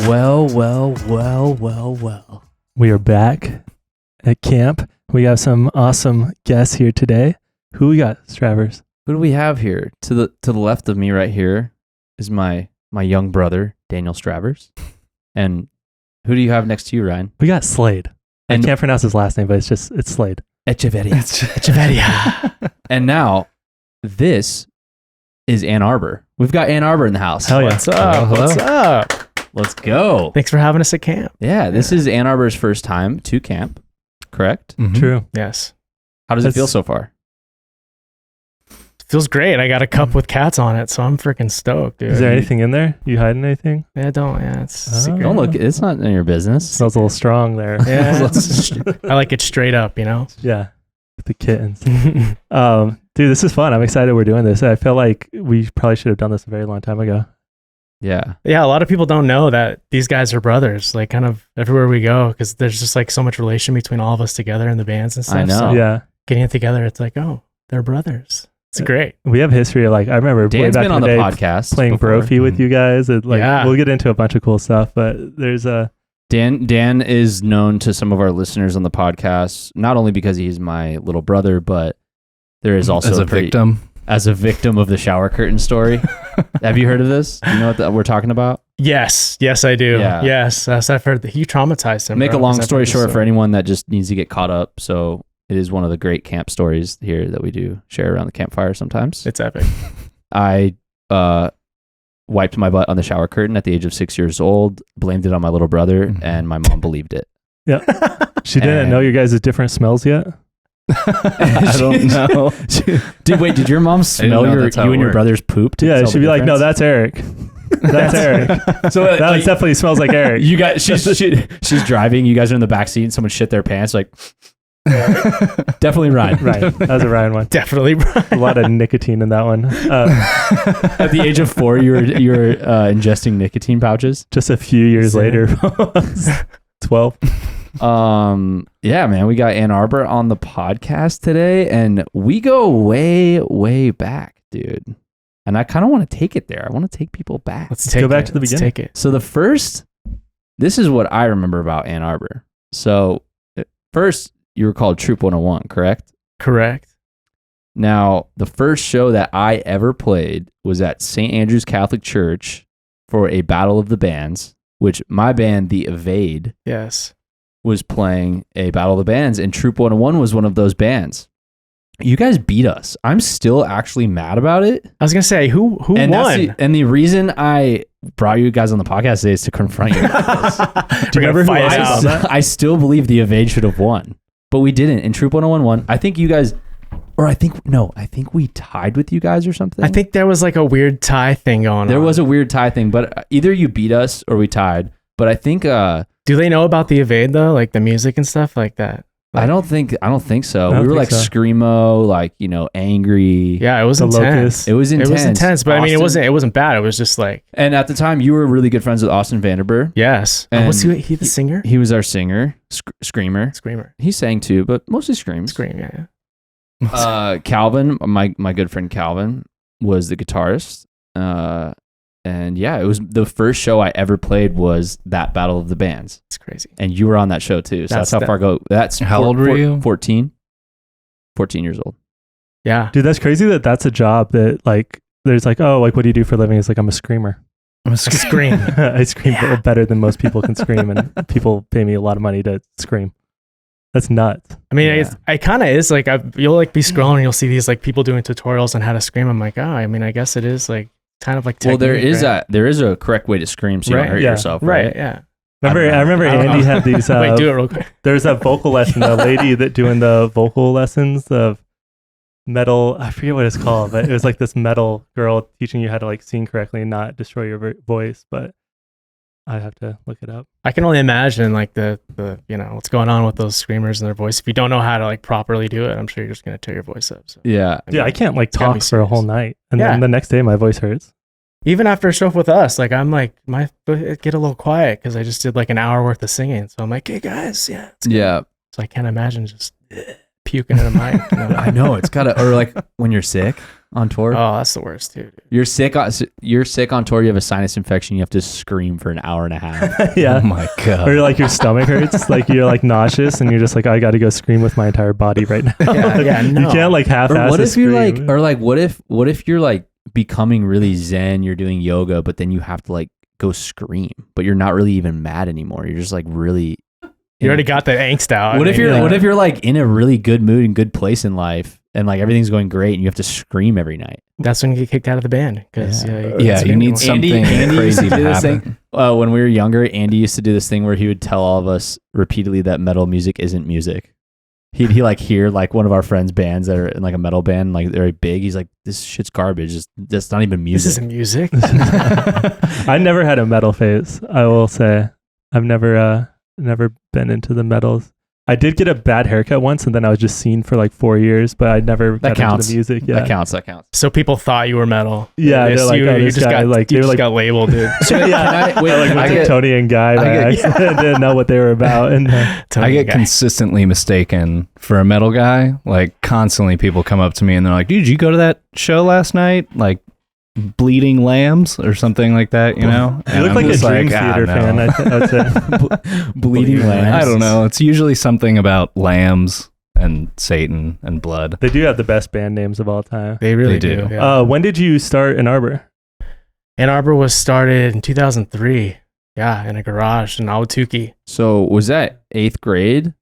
Well. We are back at camp. We have some awesome guests here today. Who we got, Stravers? Who do we have here? To the left of me right here is my young brother, Daniel Stravers. And who do you have next to you, Ryan? We got Slade. And I can't pronounce his last name, but it's Slade. Echeverria. Echeverria. And now, this is Ann Arbor. We've got Ann Arbor in the house. Hell yeah. What's up? What's up? Let's go. Thanks for having us at camp. Yeah, this is Ann Arbor's first time to camp, correct? Mm-hmm. True. Yes. How does it feel so far? Feels great. I got a cup with cats on it, so I'm freaking stoked, dude. Is there anything in there? You hiding anything? Yeah, don't. Yeah, it's secret. Don't look. It's not in your business. Smells a little strong there. Yeah, I like it straight up, you know? Yeah. With the kittens. Dude, this is fun. I'm excited we're doing this. I feel like we probably should have done this a very long time ago. Yeah. Yeah, a lot of people don't know that these guys are brothers, like kind of everywhere we go, because there's just like so much relation between all of us together in the bands and stuff. I know. So Yeah. getting it together, it's like, oh, they're brothers. It's great. We have history of, like, I remember way Dan's back been in on the the day podcast playing before. Brophy with you guys. And, like, Yeah. we'll get into a bunch of cool stuff, but there's a... Dan is known to some of our listeners on the podcast, not only because he's my little brother, but there is also as a victim of the shower curtain story. Have you heard of this? Do you know what we're talking about? Yes, I do. Yeah. Yes, I've heard that he traumatized him. Make bro, a long 'cause I've story heard this short for story. anyone that just needs to get caught up. So it is one of the great camp stories here that we do share around the campfire sometimes. It's epic. I wiped my butt on the shower curtain at the age of 6 years old, blamed it on my little brother, and my mom believed it. Yeah. She didn't And- know you guys' different smells yet? I don't know. Dude, wait, did your mom smell know you that's how and it your worked. brother's poop? to Yeah, tell she'd the be like, no, difference? that's Eric. That's Eric. So That one definitely smells like Eric. you guys, she's driving. You guys are in the back seat, and someone shit their pants. Like, definitely Ryan. Right. That was a Ryan one. Definitely, bro. A lot of nicotine in that one. At the age of 4, you were ingesting nicotine pouches. Just a few years later. 12. Yeah, man, we got Ann Arbor on the podcast today, and we go way back, dude. And I kind of want to take it there. I want to take people back. Let's go take back it. to the Let's beginning. Take it. So this is what I remember about Ann Arbor. So first, you were called Troop 101, correct? Correct. Now, the first show that I ever played was at St. Andrew's Catholic Church for a Battle of the Bands, which my band, The Evade, Yes. was playing a Battle of the Bands, and Troop 101 was one of those bands. You guys beat us. I'm still actually mad about it. I was gonna say who And won. and the reason I brought you guys on the podcast today is to confront you about this. Do you remember who I, it is? I still believe the Evade should have won, but we didn't. And Troop 101 won. I think you guys, I think we tied with you guys or something. I think there was like a weird tie thing going on. there was a weird tie thing, but either you beat us or we tied. But I think Do they know about the Evade though, like the music and stuff like that? I don't think so. I don't We were think like so. screamo, like, angry. Yeah, it was The intense. Locust. It was intense. It was intense, but I mean, Austin- it wasn't bad. It was just like, And at the time, you were really good friends with Austin Vanderburg. yes. And Was he the singer? He was our singer, screamer. Screamer. He sang too, but mostly screams. Scream. Yeah. Calvin, my good friend Calvin, was the guitarist. And yeah, it was the first show I ever played was that Battle of the Bands. It's crazy. And you were on that show too. So that's how far go. That's How old were you? 14. 14 years old. Yeah. Dude, that's crazy that that's a job that, like, there's like, oh, like, what do you do for a living? It's like, I'm a screamer. Scream. I scream better than most people can scream, and people pay me a lot of money to scream. That's nuts. I mean, Yeah. I kind of is like, you'll like be scrolling and you'll see these like people doing tutorials on how to scream. I'm like, oh, I mean, I guess it is like kind of like Well, there technique, is right? there is a correct way to scream so you Right, don't hurt yeah. yourself, Right. right? Yeah. I remember I don't Andy know. had these. Wait, do it real quick. There's a vocal lesson, a lady that doing the vocal lessons of metal. I forget what it's called, but it was like this metal girl teaching you how to like sing correctly and not destroy your voice. But I have to look it up. I can only imagine like the what's going on with those screamers and their voice. If you don't know how to like properly do it, I'm sure you're just gonna tear your voice up. So. Yeah. Yeah, I can't like gotta be talk for a whole serious. night, and Yeah. then the next day my voice hurts. Even after a show with us, like I'm like get a little quiet because I just did like an hour worth of singing. So I'm like, hey guys, yeah, it's good. Yeah. So I can't imagine just puking in a mic. You know? I know it's gotta, or like when you're sick, on tour? Oh, that's the worst, dude. You're sick on tour. You have a sinus infection. You have to scream for an hour and a half. Yeah. Oh my God. Or like your stomach hurts, like you're like nauseous, and you're just like, I got to go scream with my entire body right now. Yeah, no. You can't like half-ass. Or what if you're like, scream. or like, what if you're like becoming really zen? You're doing yoga, but then you have to like go scream, but you're not really even mad anymore. You're just like really. You already got that angst out. What if you're what if you're like in a really good mood and good place in life, and like everything's going great, and you have to scream every night? That's when you get kicked out of the band because You need something crazy to happen. When we were younger, Andy used to do this thing where he would tell all of us repeatedly that metal music isn't music. He like hear like one of our friends' bands that are in like a metal band, like they're big. He's like, this shit's garbage. That's not even music. This isn't music. I never had a metal phase. I will say, I've never been into the metals. I did get a bad haircut once, and then I was just seen for like 4 years. But I never got into the music. Yeah, That counts. So people thought you were metal. Yeah, they're like, you, oh, you this just guy, got like, you they were just like, got labeled, dude. I went to Tony and Guy by accident. Didn't know what they were about, and I get consistently mistaken for a metal guy. Like constantly people come up to me and they're like, dude, did you go to that show last night? Like Bleeding Lambs or something like that, you know? you look like a Dream Theater fan. I would say. Bleeding lambs. I don't know. It's usually something about lambs and Satan and blood. They do have the best band names of all time. They really They do. do. Yeah. When did you start Anarbor? Anarbor was started in 2003. Yeah, in a garage in Ahwatukee. So was that 8th grade?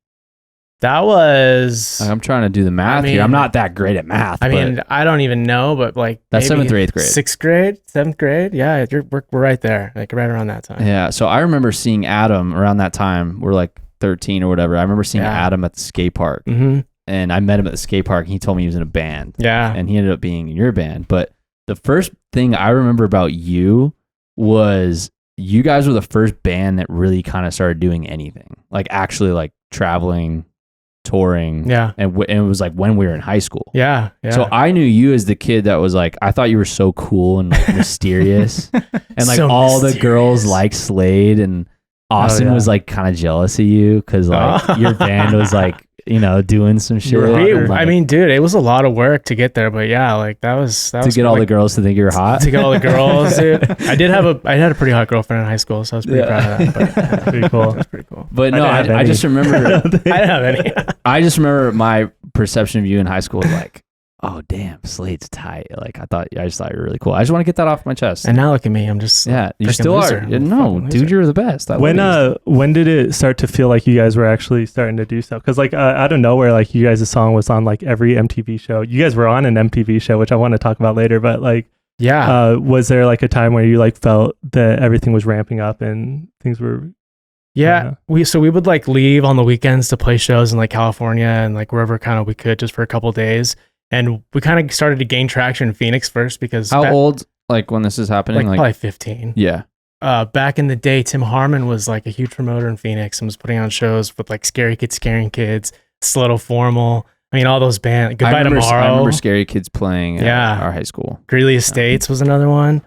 That was. I'm trying to do the math here. I'm not that great at math. I but mean, I don't even know, but like that's maybe 7th or 8th grade. 6th grade, 7th grade. Yeah, we're right there, like right around that time. Yeah. So I remember seeing Adam around that time. We're like 13 or whatever. I remember seeing Adam at the skate park, Mm-hmm. and I met him at the skate park. And he told me he was in a band. Yeah. And he ended up being in your band. But the first thing I remember about you was you guys were the first band that really kind of started doing anything, like actually like traveling, touring. Yeah. And it was like when we were in high school. Yeah. Yeah. So I knew you as the kid that was like, I thought you were so cool and like mysterious, and like So all the mysterious. girls liked Slade, and Austin yeah. was like kind of jealous of you because like your band was like, you know, doing some shit. I mean, dude, it was a lot of work to get there, but yeah, like that was to get all the girls to think you were hot. To get all the girls, dude. I had a pretty hot girlfriend in high school, so I was pretty proud of that. But, yeah, Pretty cool. That's pretty cool. But no, I didn't have I any. just remember. I didn't have any. I just remember my perception of you in high school was like, oh damn, Slade's tight. Like I just thought you were really cool. I just want to get that off my chest. And now look at me, I'm just yeah, you freaking still loser. are. I'm Yeah, a no, fucking dude, loser. you're the best. I love you. When did it start to feel like you guys were actually starting to do stuff? Because like out of nowhere, like you guys' song was on like every MTV show. You guys were on an MTV show, which I want to talk about later. But like, Yeah. was there like a time where you like felt that everything was ramping up and things were? Yeah, we would like leave on the weekends to play shows in like California and like wherever kind of we could just for a couple days, and we kind of started to gain traction in Phoenix first because How old? Like when this is happening? like probably 15. Yeah. Back in the day, Tim Harmon was like a huge promoter in Phoenix and was putting on shows with like Scary Kids Scaring Kids, Sluttle Formal. I mean, all those bands. Goodbye Tomorrow. I remember Scary Kids playing at our high school. Greeley Estates was another one.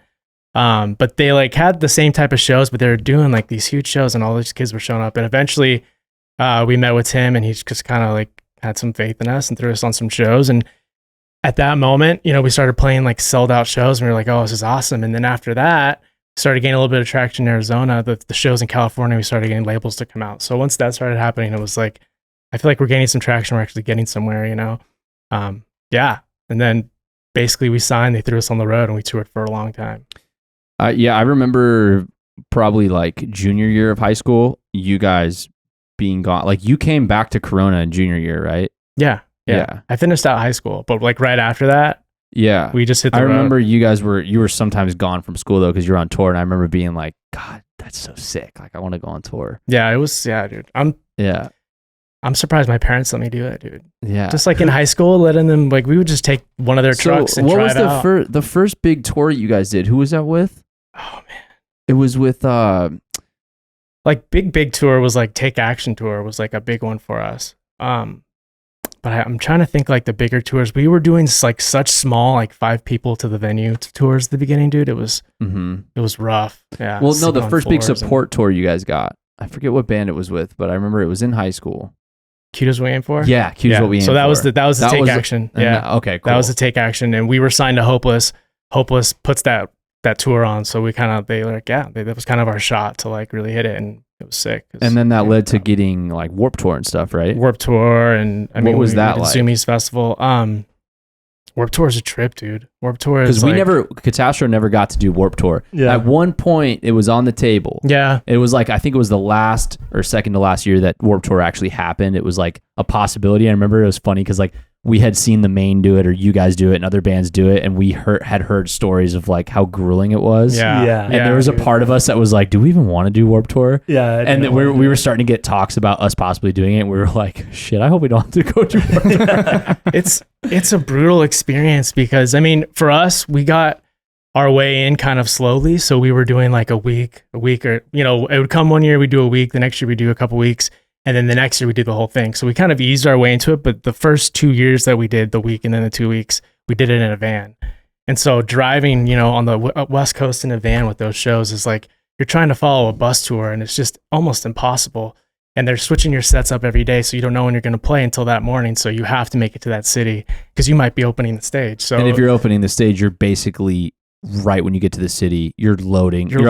But they like had the same type of shows, but they were doing like these huge shows and all these kids were showing up. And eventually we met with Tim and he just kind of like had some faith in us and threw us on some shows. And at that moment, you know, we started playing like sold out shows and we were like, oh, this is awesome. And then after that, started getting a little bit of traction in Arizona. The shows in California, we started getting labels to come out. So once that started happening, it was like, I feel like we're gaining some traction. We're actually getting somewhere, you know? Yeah. And then basically we signed, they threw us on the road and we toured for a long time. Yeah, I remember probably like junior year of high school, you guys being gone. Like you came back to Corona in junior year, right? Yeah. I finished out high school, but like right after that, yeah, we just hit the I road. remember you were sometimes gone from school though because you were on tour, and I remember being like, God, that's so sick. Like I want to go on tour. Yeah, it was. Yeah, dude. I'm surprised my parents let me do it, dude. Yeah. Just like in high school, letting them like we would just take one of their trucks and what drive was the out. the first big tour you guys did? Who was that with? Oh man, it was with like big tour was like Take Action tour was like a big one for us. But I'm trying to think like the bigger tours. We were doing like such small, like 5 people to the venue tours at the beginning, dude. It was rough. Yeah. Well, no, sitting the on first big floors support tour you guys got. I forget what band it was with, but I remember it was in high school. Cute is what we aim for. Yeah, Q's what we aim So that for. was the take was action. and Yeah. okay, cool. That was the take action, and we were signed to Hopeless. Hopeless puts that tour on, so we kind of that was kind of our shot to like really hit it, and it was sick. And then that led to getting like Warped Tour and stuff, right? Warped Tour, and I mean, what was that we did like? Zoomies Festival. Warped Tour is a trip, dude. Warped Tour is Because Katastro never got to do Warped Tour. Yeah. At one point, it was on the table. Yeah. It was like, I think it was the last or second to last year that Warped Tour actually happened. It was like a possibility. I remember it was funny because like we had seen the main do it or you guys do it and other bands do it. And we had heard stories of like how grueling it was. Yeah. And there was a part of us that was like, do we even want to do Warped Tour? Yeah. And then we were starting to get talks about us possibly doing it. And we were like, shit, I hope we don't have to go do Warped Tour. It's a brutal experience because I mean, for us, we got our way in kind of slowly. So we were doing like a week or, you know, it would come one year, we do a week, the next year we do a couple weeks. And then the next year we did the whole thing. So we kind of eased our way into it. But the first 2 years that we did the week and then the 2 weeks, we did it in a van. And so driving, you know, on the West Coast in a van with those shows is like, you're trying to follow a bus tour and it's just almost impossible. And they're switching your sets up every day. So you don't know when you're going to play until that morning. So you have to make it to that city because you might be opening the stage. So and if you're opening the stage, you're basically right when you get to the city, you're unloading your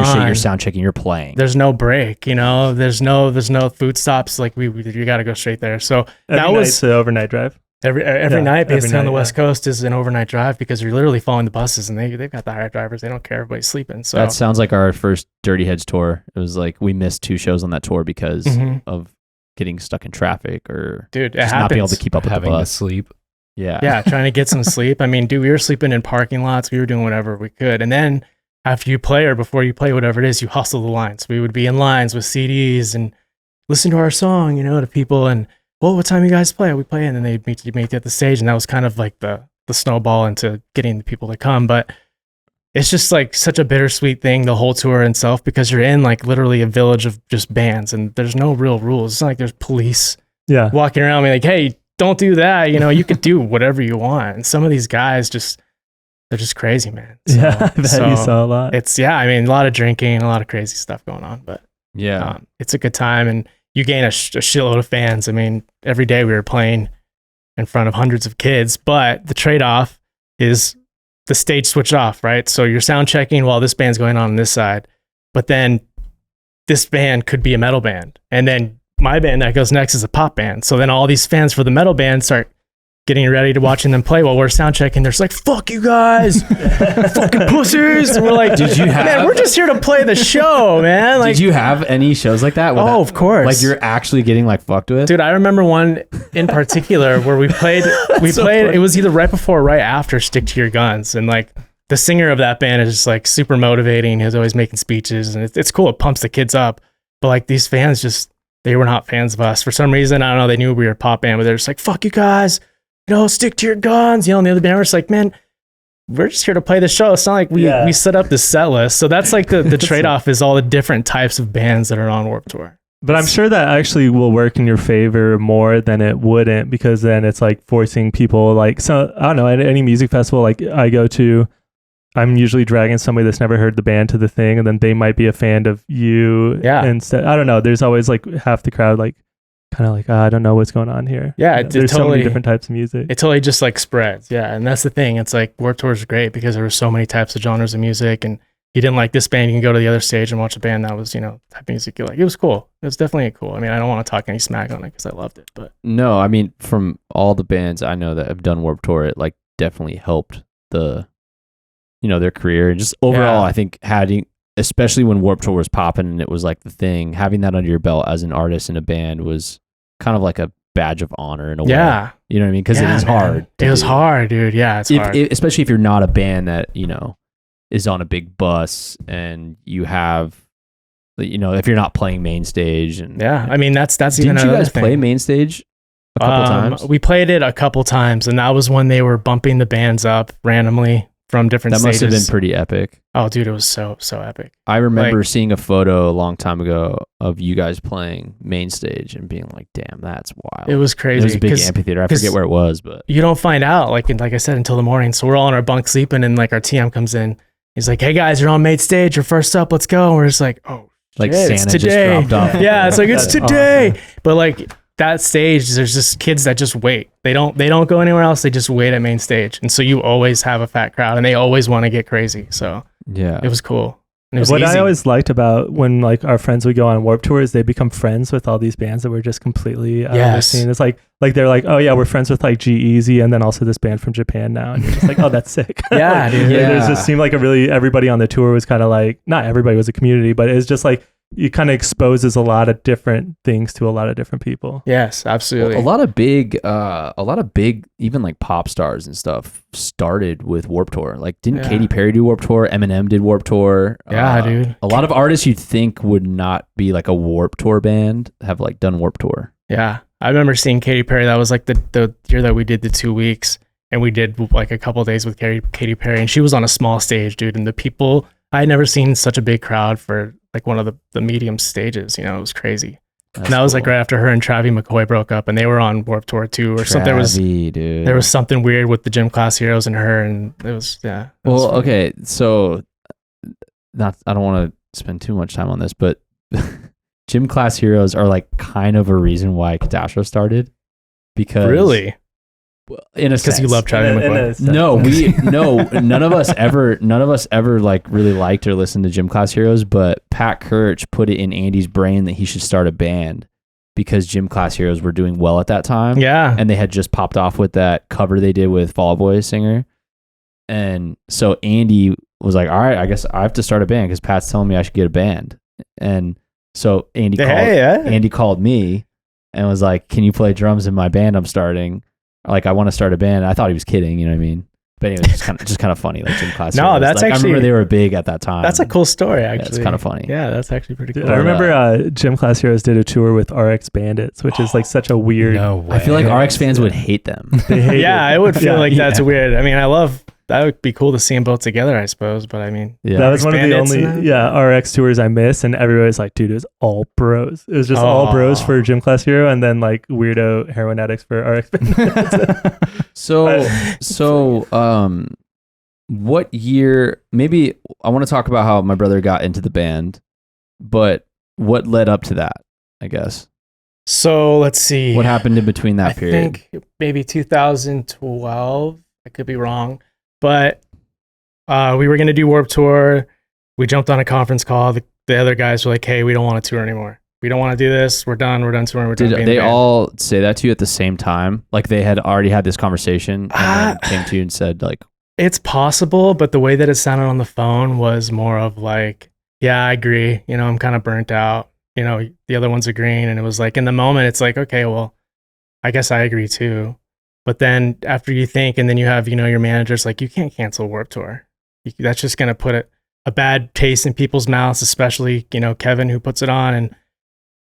shit, you're sound checking, you're playing. There's no break, you know, there's no food stops. Like you got to go straight there. So that was the overnight drive. Every night, basically on the West Coast, is an overnight drive because you're literally following the buses, and they've got the hired drivers. They don't care. Everybody's sleeping. So that sounds like our first Dirty Heads tour. It was like we missed 2 shows on that tour because of getting stuck in traffic or just not being able to keep up with the having to bus. sleep. Yeah, trying to get some sleep. I mean, dude, we were sleeping in parking lots. We were doing whatever we could. And then after you play or before you play, whatever it is, you hustle the lines. We would be in lines with CDs and listen to our song, you know, to people. And, well, what time you guys play? We play. And then they'd meet you at the stage. And that was kind of like the snowball into getting the people to come. But it's just like such a bittersweet thing, the whole tour itself, because you're in like literally a village of just bands and there's no real rules. It's not like there's police walking around me like, hey, don't do that. You know, you could do whatever you want. And some of these guys they're just crazy, man. So, I bet you saw a lot. I mean, a lot of drinking, a lot of crazy stuff going on, but it's a good time. And you gain a shitload of fans. I mean, every day we were playing in front of hundreds of kids, but the trade-off is the stage switch off, right? So you're sound checking while this band's going on this side, but then this band could be a metal band. And then my band that goes next is a pop band. So then all these fans for the metal band start getting ready to watching them play while we're sound checking. They're just like, fuck you guys, fucking pussies. And we're like, man, we're just here to play the show, man. Like, did you have any shows like that? Of course. Like you're actually getting like fucked with? Dude, I remember one in particular where we played, it was either right before or right after Stick to Your Guns. And like the singer of that band is just like super motivating. He's always making speeches and it's cool. It pumps the kids up. But like these fans they were not fans of us. For some reason, I don't know, they knew we were a pop band, but they're just like, fuck you guys, you know, stick to your guns. You know, and the other band was like, man, we're just here to play the show. It's not like we set up the set list. So that's like the trade-off is all the different types of bands that are on Warped Tour. But I'm sure that actually will work in your favor more than it wouldn't, because then it's like forcing people like, so I don't know, at any music festival like I go to, I'm usually dragging somebody that's never heard the band to the thing, and then they might be a fan of you. Yeah. Instead, I don't know. There's always like half the crowd like kind of like, I don't know what's going on here. Yeah, there's so many different types of music. It totally just like spreads. Yeah, and that's the thing. It's like Warped Tour is great because there were so many types of genres of music, and you didn't like this band, you can go to the other stage and watch a band that was, you know, type of music you like. It was cool. It was definitely cool. I mean, I don't want to talk any smack on it because I loved it, but no, I mean, from all the bands I know that have done Warped Tour, it like definitely helped their career, and just overall, I think having, especially when Warped Tour was popping and it was like the thing, having that under your belt as an artist in a band was kind of like a badge of honor in a way. You know what I mean? Because it is hard. It was hard, dude. Yeah, it's hard. Especially if you're not a band that, you know, is on a big bus and you have, you know, if you're not playing main stage. And I mean, that's even another thing. Didn't you guys play main stage a couple times? We played it a couple times, and that was when they were bumping the bands up randomly from different stages. That must have been pretty epic. Oh, dude, it was so epic. I remember seeing a photo a long time ago of you guys playing main stage and being like, damn, that's wild. It was crazy. It was a big amphitheater. I forget where it was, but you don't find out, like I said, until the morning. So we're all in our bunk sleeping, and like our TM comes in. He's like, hey guys, you're on main stage. You're first up. Let's go. And we're just like, oh, like shit, Santa it's today. just dropped off. Yeah, it's like, it's today. Awesome. But like, that stage, there's just kids that just wait. They don't go anywhere else. They just wait at main stage. And so you always have a fat crowd and they always want to get crazy. So Yeah. it was cool. And it was What easy. I always liked about when like our friends would go on Warped Tours, they become friends with all these bands that were just completely out of the scene. It's like they're like, oh yeah, we're friends with like G-Eazy and then also this band from Japan now. And you're just like, oh, that's sick. Yeah, dude. It just seemed like everybody on the tour was kind of like, not everybody was a community, but it's just like, it kind of exposes a lot of different things to a lot of different people. Yes, absolutely. A lot of big, even like pop stars and stuff started with Warped Tour. Like, didn't Katy Perry do Warped Tour? Eminem did Warped Tour. Yeah, dude. A lot of artists you'd think would not be like a Warped Tour band have like done Warped Tour. Yeah, I remember seeing Katy Perry. That was like the year that we did the 2 weeks, and we did like a couple of days with Katy Perry, and she was on a small stage, dude. And the people, I had never seen such a big crowd for like one of the medium stages. You know, it was crazy. And that was like right after her and Travie McCoy broke up, and they were on Warped Tour too, or something. There was something weird with the Gym Class Heroes and her, and it was Well, okay, so I don't want to spend too much time on this, but Gym Class Heroes are like kind of a reason why Katastro started. Because really, in a because you love Travie McCoy. None of us ever like really liked or listened to Gym Class Heroes, but Pat Kirch put it in Andy's brain that he should start a band because Gym Class Heroes were doing well at that time. Yeah. And they had just popped off with that cover they did with Fall Out Boy singer. And so Andy was like, all right, I guess I have to start a band because Pat's telling me I should get a band. And so Andy called me and was like, can you play drums in my band I'm starting? Like, I want to start a band. I thought he was kidding, you know what I mean? But anyway, it's just kind of funny, like Gym Class Heroes. No, that's like, actually, I remember they were big at that time. That's a cool story, actually. Yeah, it's kind of funny. Yeah, that's actually pretty cool. Dude, I remember Gym Class Heroes did a tour with RX Bandits, which is like such a weird. No way. I feel like RX fans would hate them. They hate it. I would feel like that's weird. I mean, that would be cool to see them both together, I suppose. But I mean, that was one of the only RX tours I missed, and everybody's like, dude, it was all bros. It was just all bros for Gym Class Hero, and then like weirdo heroin addicts for RX Bandits. So, what year? Maybe I want to talk about how my brother got into the band, but what led up to that? I guess. So let's see. What happened in between that period? I think maybe 2012. I could be wrong, but we were going to do Warped Tour. We jumped on a conference call. The other guys were like, hey, we don't want to tour anymore. We don't want to do this. We're done. We're done touring. We're done. Did they all say that to you at the same time? Like they had already had this conversation and then came to you and said like, it's possible, but the way that it sounded on the phone was more of like, yeah, I agree. You know, I'm kind of burnt out. You know, the other one's agreeing. And it was like, in the moment, it's like, okay, well, I guess I agree too. But then after you think, and then you have, you know, your manager's like, you can't cancel Warped Tour. That's just going to put a bad taste in people's mouths, especially, you know, Kevin who puts it on. And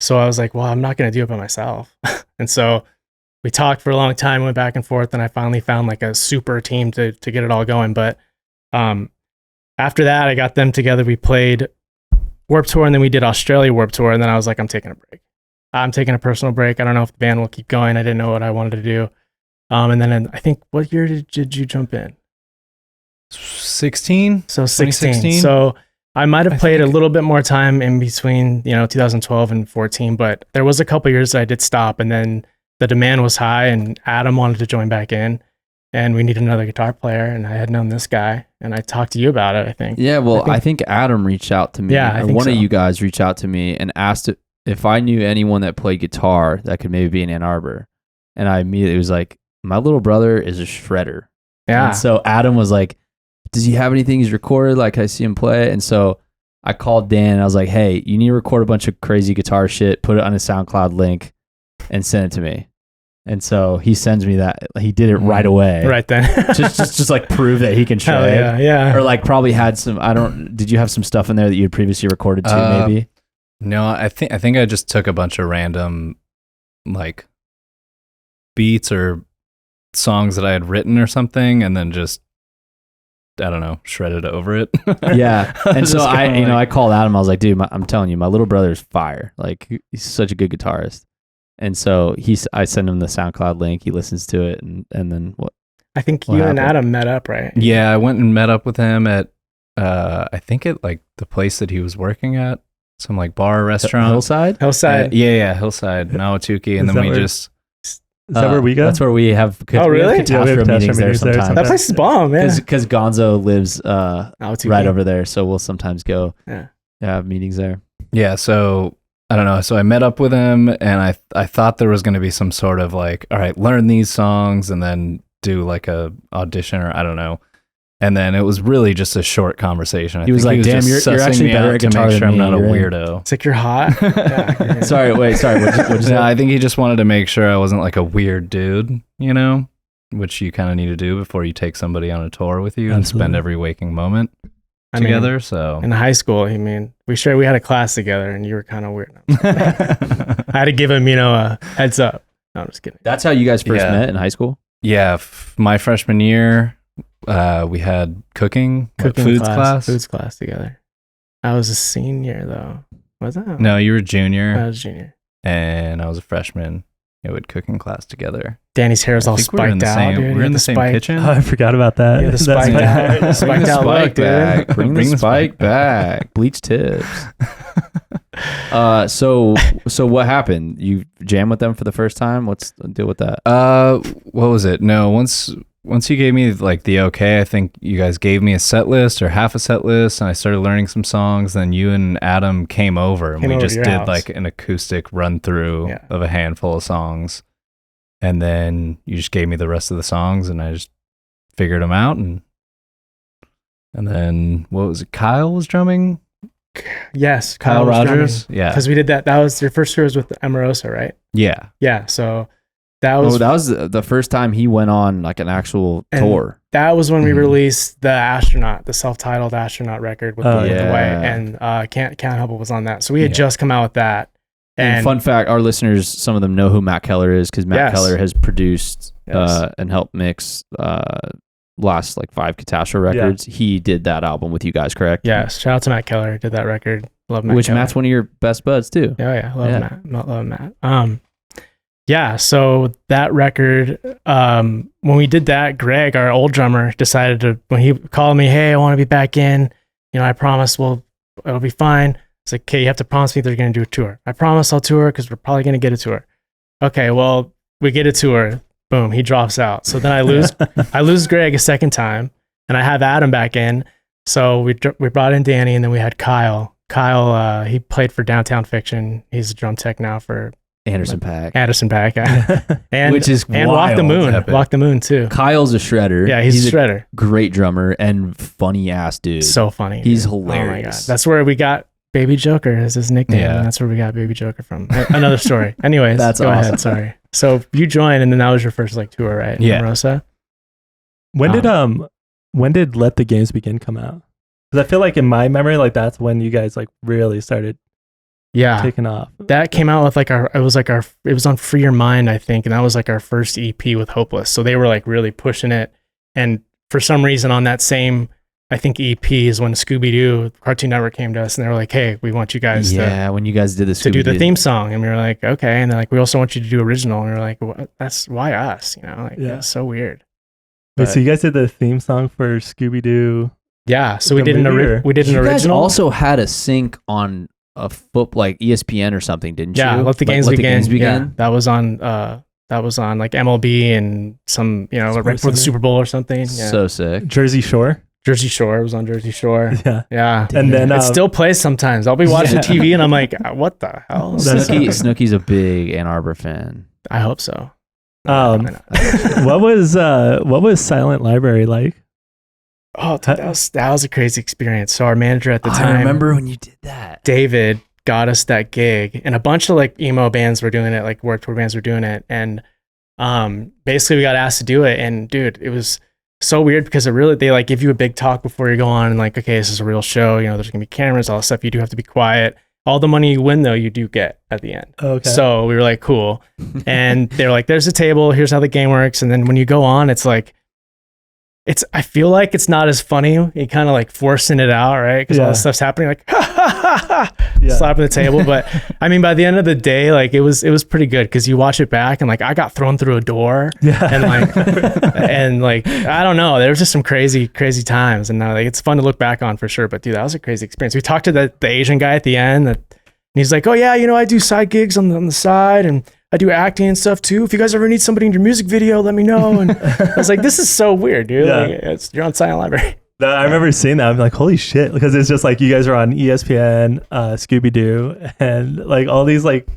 so I was like, well, I'm not going to do it by myself. And so we talked for a long time, went back and forth, and I finally found like a super team to get it all going. But after that, I got them together. We played Warped Tour, and then we did Australia Warped Tour. And then I was like, I'm taking a break. I'm taking a personal break. I don't know if the band will keep going. I didn't know what I wanted to do. And then I think, what year did you jump in? 16. So 16. So I might have played a little bit more time in between, you know, 2012 and 14, but there was a couple years that I did stop, and then the demand was high, and Adam wanted to join back in, and we needed another guitar player, and I had known this guy, and I talked to you about it, I think. Yeah, well, I think Adam reached out to me. Yeah, one of you guys reached out to me and asked if I knew anyone that played guitar that could maybe be in Ann Arbor, and I immediately was like, my little brother is a shredder. Yeah. And so Adam was like, does he have anything he's recorded? Like, I see him play. And so I called Dan and I was like, hey, you need to record a bunch of crazy guitar shit, put it on a SoundCloud link and send it to me. And so he sends me that. He did it right away. Right then. just like prove that he can shred. Hell yeah. Or like probably had some, did you have some stuff in there that you had previously recorded too, maybe? No, I think I just took a bunch of random like beats or songs that I had written or something, and then just, I don't know, shredded over it. Yeah. And so I called Adam. I was like, dude, I'm telling you, my little brother's fire. Like, he's such a good guitarist. And so I send him the SoundCloud link. He listens to it, and then what? I think you and Adam met up, right? Yeah, I went and met up with him at I think at like the place that he was working at. some like bar or restaurant. Hillside? Hillside. Yeah, Hillside, Nawatuki, and Is then that we where- just Is that where we go? That's where we have. Oh, we have really? Katastro Yeah, we have Katastro meetings there meetings there sometimes. That place is bomb, man. Because Gonzo lives Altitude. right over there, so we'll sometimes go. Yeah. Have meetings there. Yeah, so I don't know. So I met up with him, and I thought there was going to be some sort of like, all right, learn these songs, and then do like a audition, or I don't know. And then it was really just a short conversation. He was like, "Damn, just you're sussing actually me better out at to guitar make sure than I'm me. not a You're in." weirdo." It's like you're hot. Yeah. Sorry, wait, sorry. What'd you say? No, I think he just wanted to make sure I wasn't like a weird dude, you know, which you kind of need to do before you take somebody on a tour with you and Absolutely. spend every waking moment I mean, together. So in high school, I mean, we had a class together, and you were kind of weird. I had to give him, a heads up. No, I'm just kidding. That's how you guys first Yeah. met in high school? yeah, my freshman year, we had cooking foods class. Foods class together. I was a senior though. Was that? No, you were I junior, was junior. and I was a freshman. Yeah, we had cooking class together. Danny's hair is I all think we were in spiked the out, same, dude. we were in the same kitchen. Oh, I forgot about that. Yeah, the That's spike my- out. Bring Spiked the out spike look, dude. back. Bring the spike back. Bleach tips. So what happened? You jam with them for the first time? What's the deal with that? What was it? No, once you gave me like the okay, I think you guys gave me a set list or half a set list, and I started learning some songs. Then you and Adam came over, and Came we over to just your did house. like an acoustic run through Yeah. of a handful of songs. And then you just gave me the rest of the songs, and I just figured them out. And then what was it? Kyle was drumming. Yes, Kyle Rogers. Yeah, Because we did that. That was your first tour was with Amorosa, right? yeah. Yeah. So that was That was the first time he went on like an actual And tour. that was when we Mhm. released the Astronaut, the self-titled Astronaut record with Oh, the yeah. way, and Can't Help It was on that. So we had Yeah. just come out with that. And fun fact, our listeners, some of them know who Matt Keller is because Matt Yes. Keller has produced Yes. and helped mix last like 5 Catastro records. He did that album with you guys, correct? Yes, shout out to Matt Keller, did that record. Love Matt Which Keller. Matt's one of your best buds too. Yeah, love Yeah. Matt. Love Matt. Yeah, so that record, when we did that, Greg, our old drummer, decided to, when he called me, hey, I want to be back in, I promise it'll be fine. It's like, okay, you have to promise me they're going to do a tour. I promise I'll tour because we're probably going to get a tour. Okay, well, we get a tour. Boom, he drops out. So then I lose Greg a second time, and I have Adam back in. So we brought in Danny, and then we had Kyle. Kyle, he played for Downtown Fiction. He's a drum tech now for Anderson Paak. Addison Pack, and Which is and Walk the wild. Moon, Epic. Walk the Moon too. Kyle's a shredder. Yeah, he's a shredder. great drummer and funny ass dude. So funny. He's dude. Oh my god, hilarious. that's where we got Baby Joker as his nickname. Yeah. And that's where we got Baby Joker from. Another story. Anyways, That's go awesome. ahead. Sorry. So you joined, and then that was your first tour, right? Yeah. Rosa. When did Let the Games Begin come out? Because I feel like in my memory, that's when you guys really started Yeah. taking off. That came out with it was on Free Your Mind, I think, and that was our first EP with Hopeless. So they were really pushing it, and for some reason on that same, I think EP is when Scooby-Doo Cartoon Network came to us, and they were like, "Hey, we want you guys when you guys did this to do the theme song," and we were like, "Okay," and they're we also want you to do original, and we were like, "What? That's why us?" Yeah. That's so weird. Wait, But- so you guys did the theme song for Scooby Doo? Yeah, so we The did movie, or- we did an You guys original. also had a sync on a ESPN or something, didn't Yeah, you? Let the Games Let Begin. the Games Yeah, Begin. that was on MLB and some right before the Center. Super Bowl or something. Yeah. So sick. Jersey Shore? Jersey Shore, it was on Jersey Shore. Yeah. Yeah. And then It still plays sometimes. I'll be watching Yeah. TV and I'm like, what the hell? That's- Snooky's a big Ann Arbor fan. I hope so. Um, Probably not. what was Silent Library like? Oh, dude, that was a crazy experience. So our manager at the I time, remember when you did that. David, got us that gig, and a bunch of emo bands were doing it, Warped Tour bands were doing it, and basically we got asked to do it, and dude, it was so weird because they give you a big talk before you go on, and okay, this is a real show, there's gonna be cameras, all this stuff, you do have to be quiet. All the money you win though, you do get at the end. Okay. So we were like, cool. And they were like, there's a table, here's how the game works. And then when you go on, it's I feel like it's not as funny. You kind of like forcing it out, right? Because all this stuff's happening, like slapping the table. But I mean, by the end of the day, like it was pretty good because you watch it back and like I got thrown through a door, and like I don't know, there was just some crazy times, and now like it's fun to look back on for sure. But dude, that was a crazy experience. We talked to the Asian guy at the end, and he's like, "Oh yeah, you know, I do side gigs on the side, and I do acting and stuff too. If you guys ever need somebody in your music video, let me know." And I was like, this is so weird, dude. Yeah. Like, you're on Silent Library. I remember seeing that. I'm like, holy shit. Because it's just like you guys are on ESPN, Scooby-Doo, and like all these like,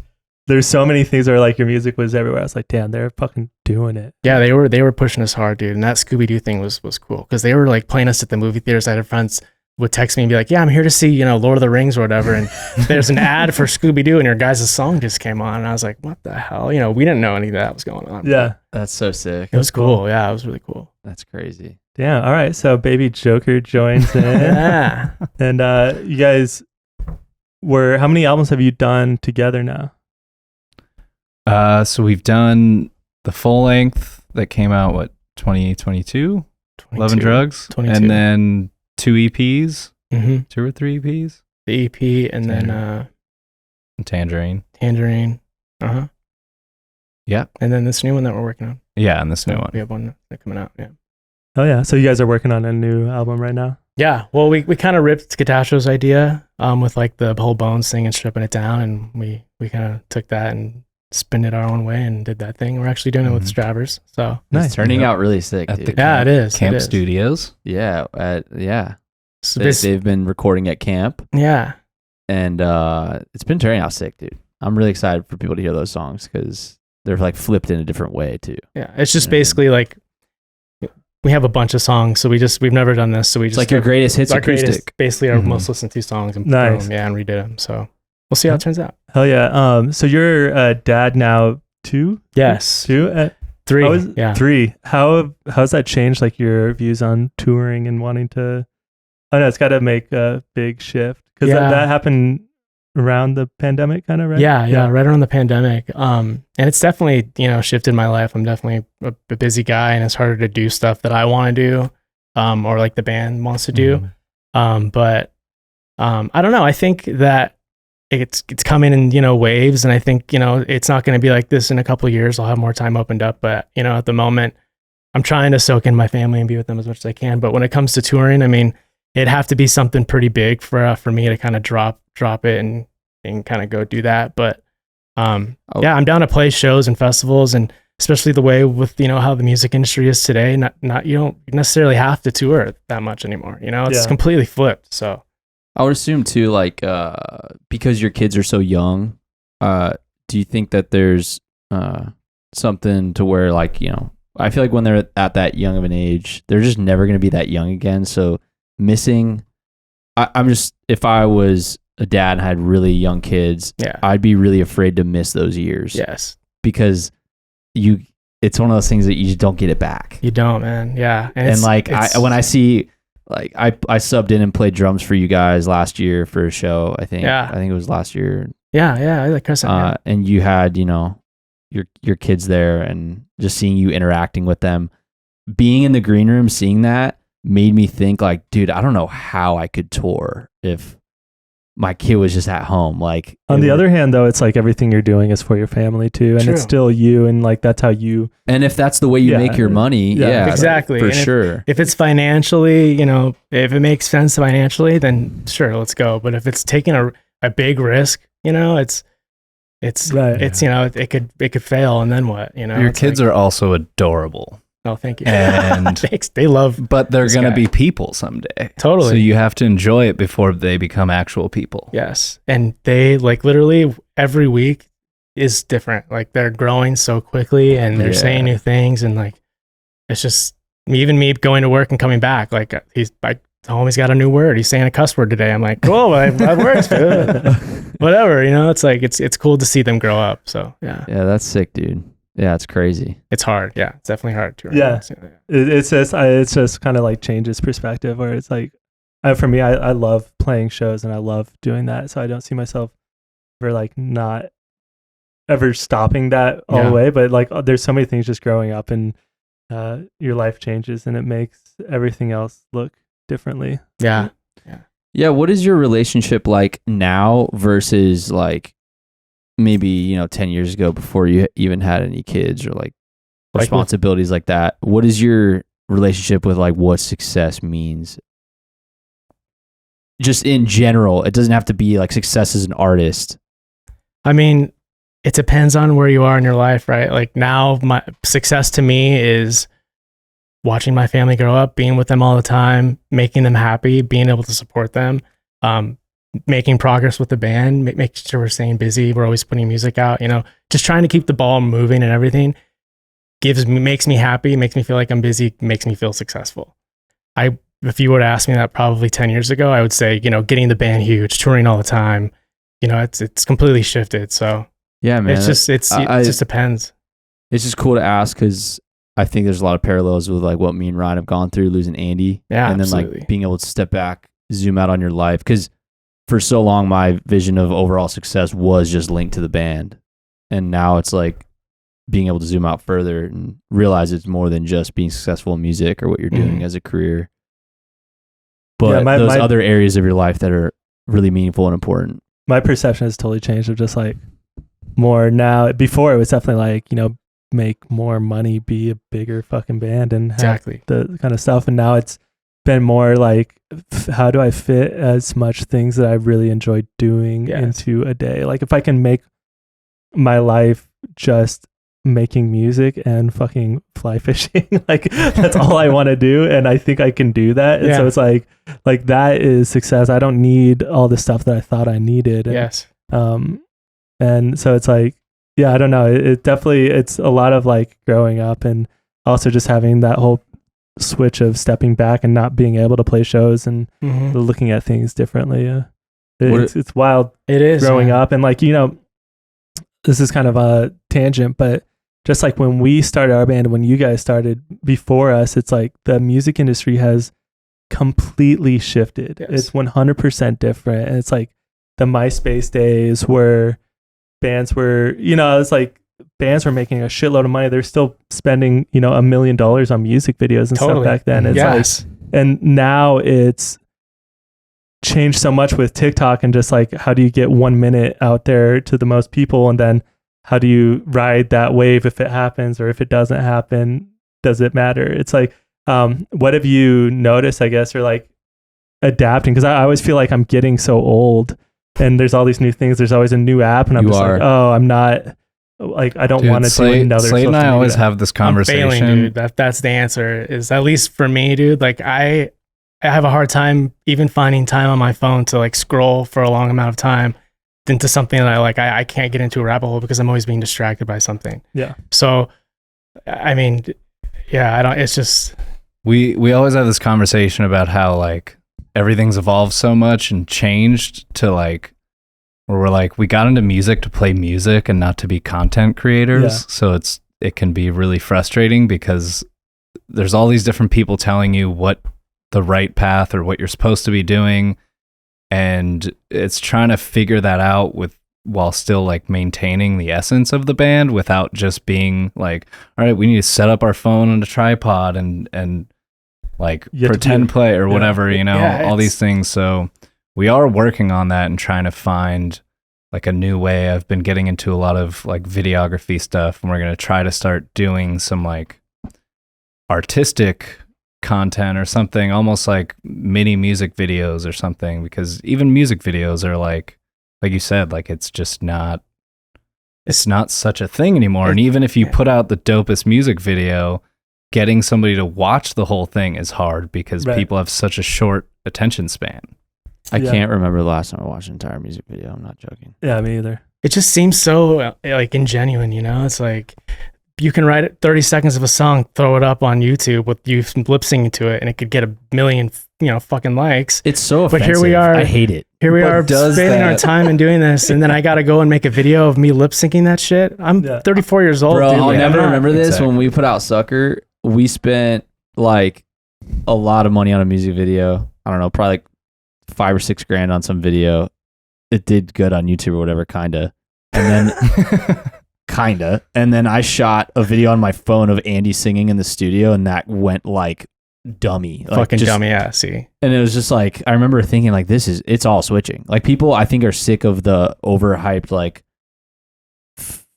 there's so many things where like your music was everywhere. I was like, damn, they're fucking doing it. Yeah, they were pushing us hard, dude. And that Scooby-Doo thing was cool because they were like playing us at the movie theaters. I had friends would text me and be like, yeah, I'm here to see, you know, Lord of the Rings or whatever. And there's an ad for Scooby-Doo and your guys' song just came on. And I was like, what the hell? You know, we didn't know any of that was going on. Yeah. That's so sick. It was cool. Yeah, it was really cool. That's crazy. Damn. All right. So Baby Joker joins in. Yeah. And you guys how many albums have you done together now? So we've done the full length that came out, 2022? Love and Drugs? 22. And then 2 EPs, Mm-hmm. 2 or 3 EPs. The EP and then And Tangerine. Tangerine. Yeah. And then this new one that we're working on. Yeah, and this new one. We have one coming out. Yeah. Oh yeah. So you guys are working on a new album right now? Yeah. Well, we kind of ripped Katastro's idea with like the whole Bones thing and stripping it down, and we kind of took that and spin it our own way and did that thing. We're actually doing it with Stravers. So It's turning out really sick, At dude. the yeah, it is. Kamp it is. Studios. Yeah. So They've been recording at camp, yeah. and it's been turning out sick, dude. I'm really excited for people to hear those songs because they're like flipped in a different way too. Yeah. It's just Yeah. basically like we have a bunch of songs, so we've never done this, so we It's just like your greatest hits our acoustic. greatest, basically our Mhm. most listened to songs, and Nice. boom, yeah, and redid them. So we'll see how it turns out. Hell yeah. So you're a dad now too? Yes. 2? 3. Yeah. 3. How's that changed like your views on touring and wanting to? I know it's got to make a big shift because Yeah. that happened around the pandemic, kind of, right? Yeah, right around the pandemic. And it's definitely, you know, shifted my life. I'm definitely a busy guy, and it's harder to do stuff that I want to do, or like the band wants to do. But I don't know. I think that it's coming in, you know, waves, and I think, you know, it's not going to be like this in a couple of years. I'll have more time opened up, but you know, at the moment, I'm trying to soak in my family and be with them as much as I can. But when it comes to touring, I mean, it'd have to be something pretty big for me to kind of drop it and kind of go do that. But yeah, I'm down to play shows and festivals, and especially the way with, you know, how the music industry is today, not you don't necessarily have to tour that much anymore. You know, it's completely flipped. So I would assume too, like because your kids are so young, do you think that there's something to where, like, you know, I feel like when they're at that young of an age, they're just never going to be that young again. So missing, I'm just, if I was a dad and had really young kids, I'd be really afraid to miss those years. Yes, because it's one of those things that you just don't get it back. You don't, man. Yeah, and like when I see, like I subbed in and played drums for you guys last year for a show. I think it was last year. Yeah, I like Chris. And you had, you know, your kids there, and just seeing you interacting with them, being in the green room, seeing that made me think, like, dude, I don't know how I could tour if my kid was just at home. Like, on the other hand, though, it's like everything you're doing is for your family too, and it's still you, and like that's how you. And if that's the way you make your money, exactly, for and sure. If it's financially, you know, if it makes sense financially, then sure, let's go. But if it's taking a big risk, you know, it's right. It's, you know, it could fail, and then what? You know, Your kids are also adorable. Oh, thank you. And thanks. They love, but they're going to be people someday. Totally. So you have to enjoy it before they become actual people. Yes. And they, like, literally every week is different. Like, they're growing so quickly, and they're saying new things, and like, it's just even me going to work and coming back. Like, homie's got a new word. He's saying a cuss word today. I'm like, cool, that works, dude. Whatever, you know. It's like it's cool to see them grow up. So yeah. Yeah, that's sick, dude. Yeah, it's crazy. It's hard. Yeah, it's definitely hard to. Yeah, it's just kind of like changes perspective. Where it's like, for me, I love playing shows and I love doing that. So I don't see myself ever like not ever stopping that all the way. But like, there's so many things just growing up and your life changes and it makes everything else look differently. Yeah. Yeah. What is your relationship like now versus like maybe, 10 years ago before you even had any kids or like responsibilities like that? What is your relationship with like what success means? Just in general, it doesn't have to be like success as an artist. I mean, it depends on where you are in your life, right? Like now, my success to me is watching my family grow up, being with them all the time, making them happy, being able to support them, making progress with the band, making sure we're staying busy. We're always putting music out, just trying to keep the ball moving and everything makes me happy, makes me feel like I'm busy, makes me feel successful. If you would ask me that probably 10 years ago, I would say, getting the band huge, touring all the time, it's completely shifted. So yeah, man, it just depends. It's just cool to ask because I think there's a lot of parallels with like what me and Ryan have gone through losing Andy. Yeah, and then absolutely. like being able to step back, zoom out on your life. Because for so long, my vision of overall success was just linked to the band. And now it's like being able to zoom out further and realize it's more than just being successful in music or what you're doing as a career. But those other areas of your life that are really meaningful and important. My perception has totally changed of just like more now. Before it was definitely like, make more money, be a bigger fucking band and have the kind of stuff. And now it's been more like, how do I fit as much things that I really enjoy doing into a day? Like if I can make my life just making music and fucking fly fishing, like that's all I want to do. And I think I can do that. And so it's like that is success. I don't need all the stuff that I thought I needed. And, and so it's like, yeah, I don't know. It definitely, it's a lot of like growing up and also just having that whole switch of stepping back and not being able to play shows and looking at things differently. It's wild. It is growing up. And like, this is kind of a tangent, but just like when we started our band, when you guys started before us, it's like the music industry has completely shifted. It's 100% different. And it's like the MySpace days where bands were, it's like bands were making a shitload of money. They're still spending, $1 million on music videos and stuff back then. It's like, and now it's changed so much with TikTok and just like, how do you get 1 minute out there to the most people? And then how do you ride that wave if it happens or if it doesn't happen? Does it matter? It's like, what have you noticed, I guess, or like adapting? Because I always feel like I'm getting so old and there's all these new things. There's always a new app and I'm like, oh, I'm not like, I don't want to do another. Slade and I always have this conversation. I'm failing, dude. That's the answer, is at least for me, dude. Like I have a hard time even finding time on my phone to like scroll for a long amount of time into something that I like. I can't get into a rabbit hole because I'm always being distracted by something. Yeah. So, I mean, yeah, it's just. We always have this conversation about how like everything's evolved so much and changed to like, where we're like, we got into music to play music and not to be content creators. Yeah. So it can be really frustrating because there's all these different people telling you what the right path or what you're supposed to be doing. And it's trying to figure that out while still like maintaining the essence of the band without just being like, all right, we need to set up our phone on a tripod and like pretend play or whatever, all these things. So we are working on that and trying to find like a new way. I've been getting into a lot of like videography stuff and we're going to try to start doing some like artistic content or something, almost like mini music videos or something, because even music videos are like you said, like it's not such a thing anymore. And even if you put out the dopest music video, getting somebody to watch the whole thing is hard because people have such a short attention span. I can't remember the last time I watched an entire music video. I'm not joking. Yeah, me either. It just seems so like ingenuine, It's like you can write 30 seconds of a song, throw it up on YouTube with you lip singing to it, and it could get 1 million, fucking likes. It's so offensive. But here we are. I hate it. Here we are spending our time and doing this, and then I got to go and make a video of me lip syncing that shit. I'm 34 years old, bro. Dude, I'll never remember this. When we put out Sucker, we spent like a lot of money on a music video. I don't know, probably like $5,000 or $6,000 on some video. It did good on YouTube or whatever, kinda. And then kinda. And then I shot a video on my phone of Andy singing in the studio, and that went like dummy. Like, Fucking just, dummy, yeah, see. And it was just like, I remember thinking like, it's all switching. Like people, I think, are sick of the overhyped like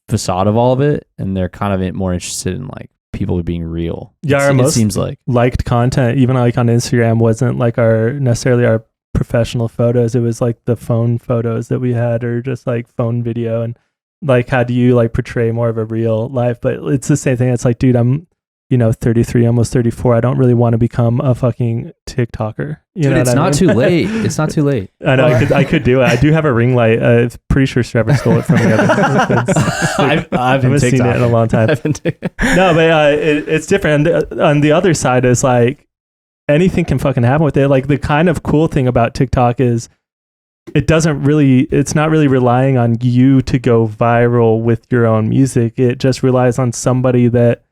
facade of all of it, and they're kind of more interested in like people being real. Yeah, our it most seems like liked content, even like on Instagram, wasn't like necessarily our professional photos. It was like the phone photos that we had, or just like phone video, and like how do you like portray more of a real life? But it's the same thing. It's like, dude, I'm 33, almost 34. I don't really want to become a fucking TikToker. Dude, it's not too late. It's not too late. I know. I could do it. I do have a ring light. I'm pretty sure Stravers stole it from me. I haven't seen it in a long time. No, but it's different. And on the other side is like anything can fucking happen with it. Like the kind of cool thing about TikTok is it's not really relying on you to go viral with your own music. It just relies on somebody that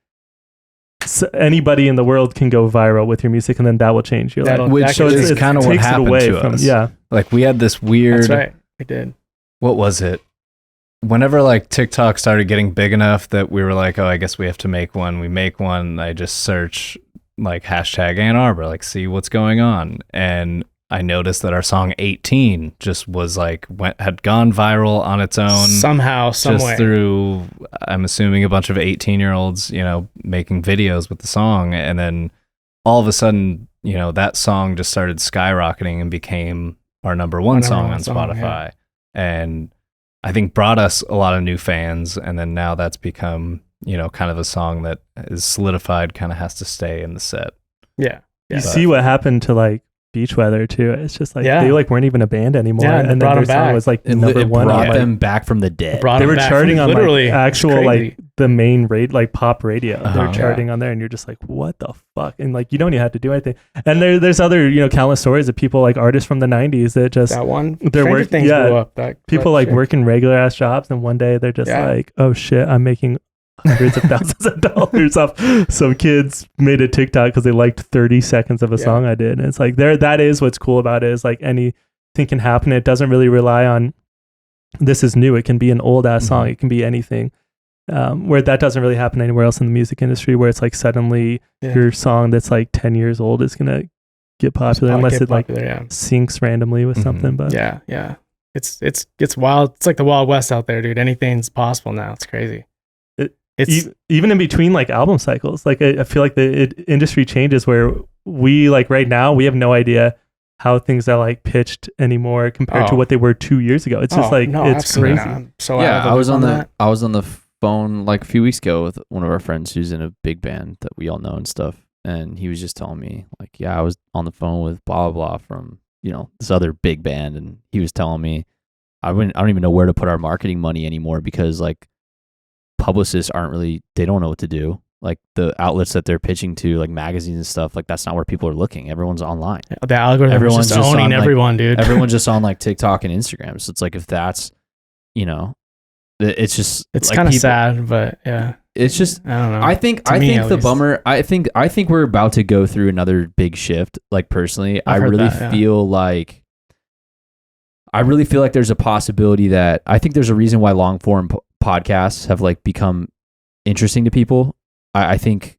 anybody in the world can go viral with your music, and then that will change your life. Which is kind of what happened to us. Yeah. Like we had this weird... That's right. We did. What was it? Whenever like TikTok started getting big enough that we were like, oh, I guess we have to make one. We make one. I just search like hashtag Ann Arbor, like see what's going on. And I noticed that our song 18 just was like had gone viral on its own somehow, some just way. through, I'm assuming, a bunch of 18-year-olds, making videos with the song, and then all of a sudden, that song just started skyrocketing and became our number one song on Spotify, and I think brought us a lot of new fans, and then now that's become kind of a song that is solidified, kind of has to stay in the set. Yeah. You see what happened to like Beach Weather too. It's just like they like weren't even a band anymore, and then their song was like number one. Brought them back from the dead. They were charting on like actual like the main like pop radio. They're charting on there, and you're just like, what the fuck? And like you don't even have to do anything. And there's other countless stories of people like artists from the 90s that just that one their work things blew up. People like working regular ass jobs, and one day they're just like, oh shit, I'm making hundreds of thousands of dollars off some kids made a TikTok because they liked 30 seconds of a song I did. And it's like that is what's cool about it, is like anything can happen. It doesn't really rely on this is new. It can be an old ass song. It can be anything. Where that doesn't really happen anywhere else in the music industry, where it's like suddenly your song that's like 10 years old is gonna get popular unless it syncs randomly with something. But it's wild. It's like the Wild West out there, dude. Anything's possible now. It's crazy. It's even in between like album cycles. Like I feel like the industry changes where we like right now we have no idea how things are like pitched anymore compared to what they were 2 years ago. It's just like it's crazy. Not. So I was on the phone like a few weeks ago with one of our friends who's in a big band that we all know and stuff, and he was just telling me like, I was on the phone with blah blah blah from this other big band, and he was telling me I don't even know where to put our marketing money anymore, because like publicists they don't know what to do. Like the outlets that they're pitching to, like magazines and stuff, like that's not where people are looking. Everyone's online. The algorithm is just owning everyone, dude. Everyone's just on like TikTok and Instagram. So it's like, if that's, it's just, it's like kind of sad, but yeah, it's just, I don't know. I think the bummer, I think we're about to go through another big shift. Like personally, I really feel like there's a possibility that I think there's a reason why long form podcasts have like become interesting to people. I think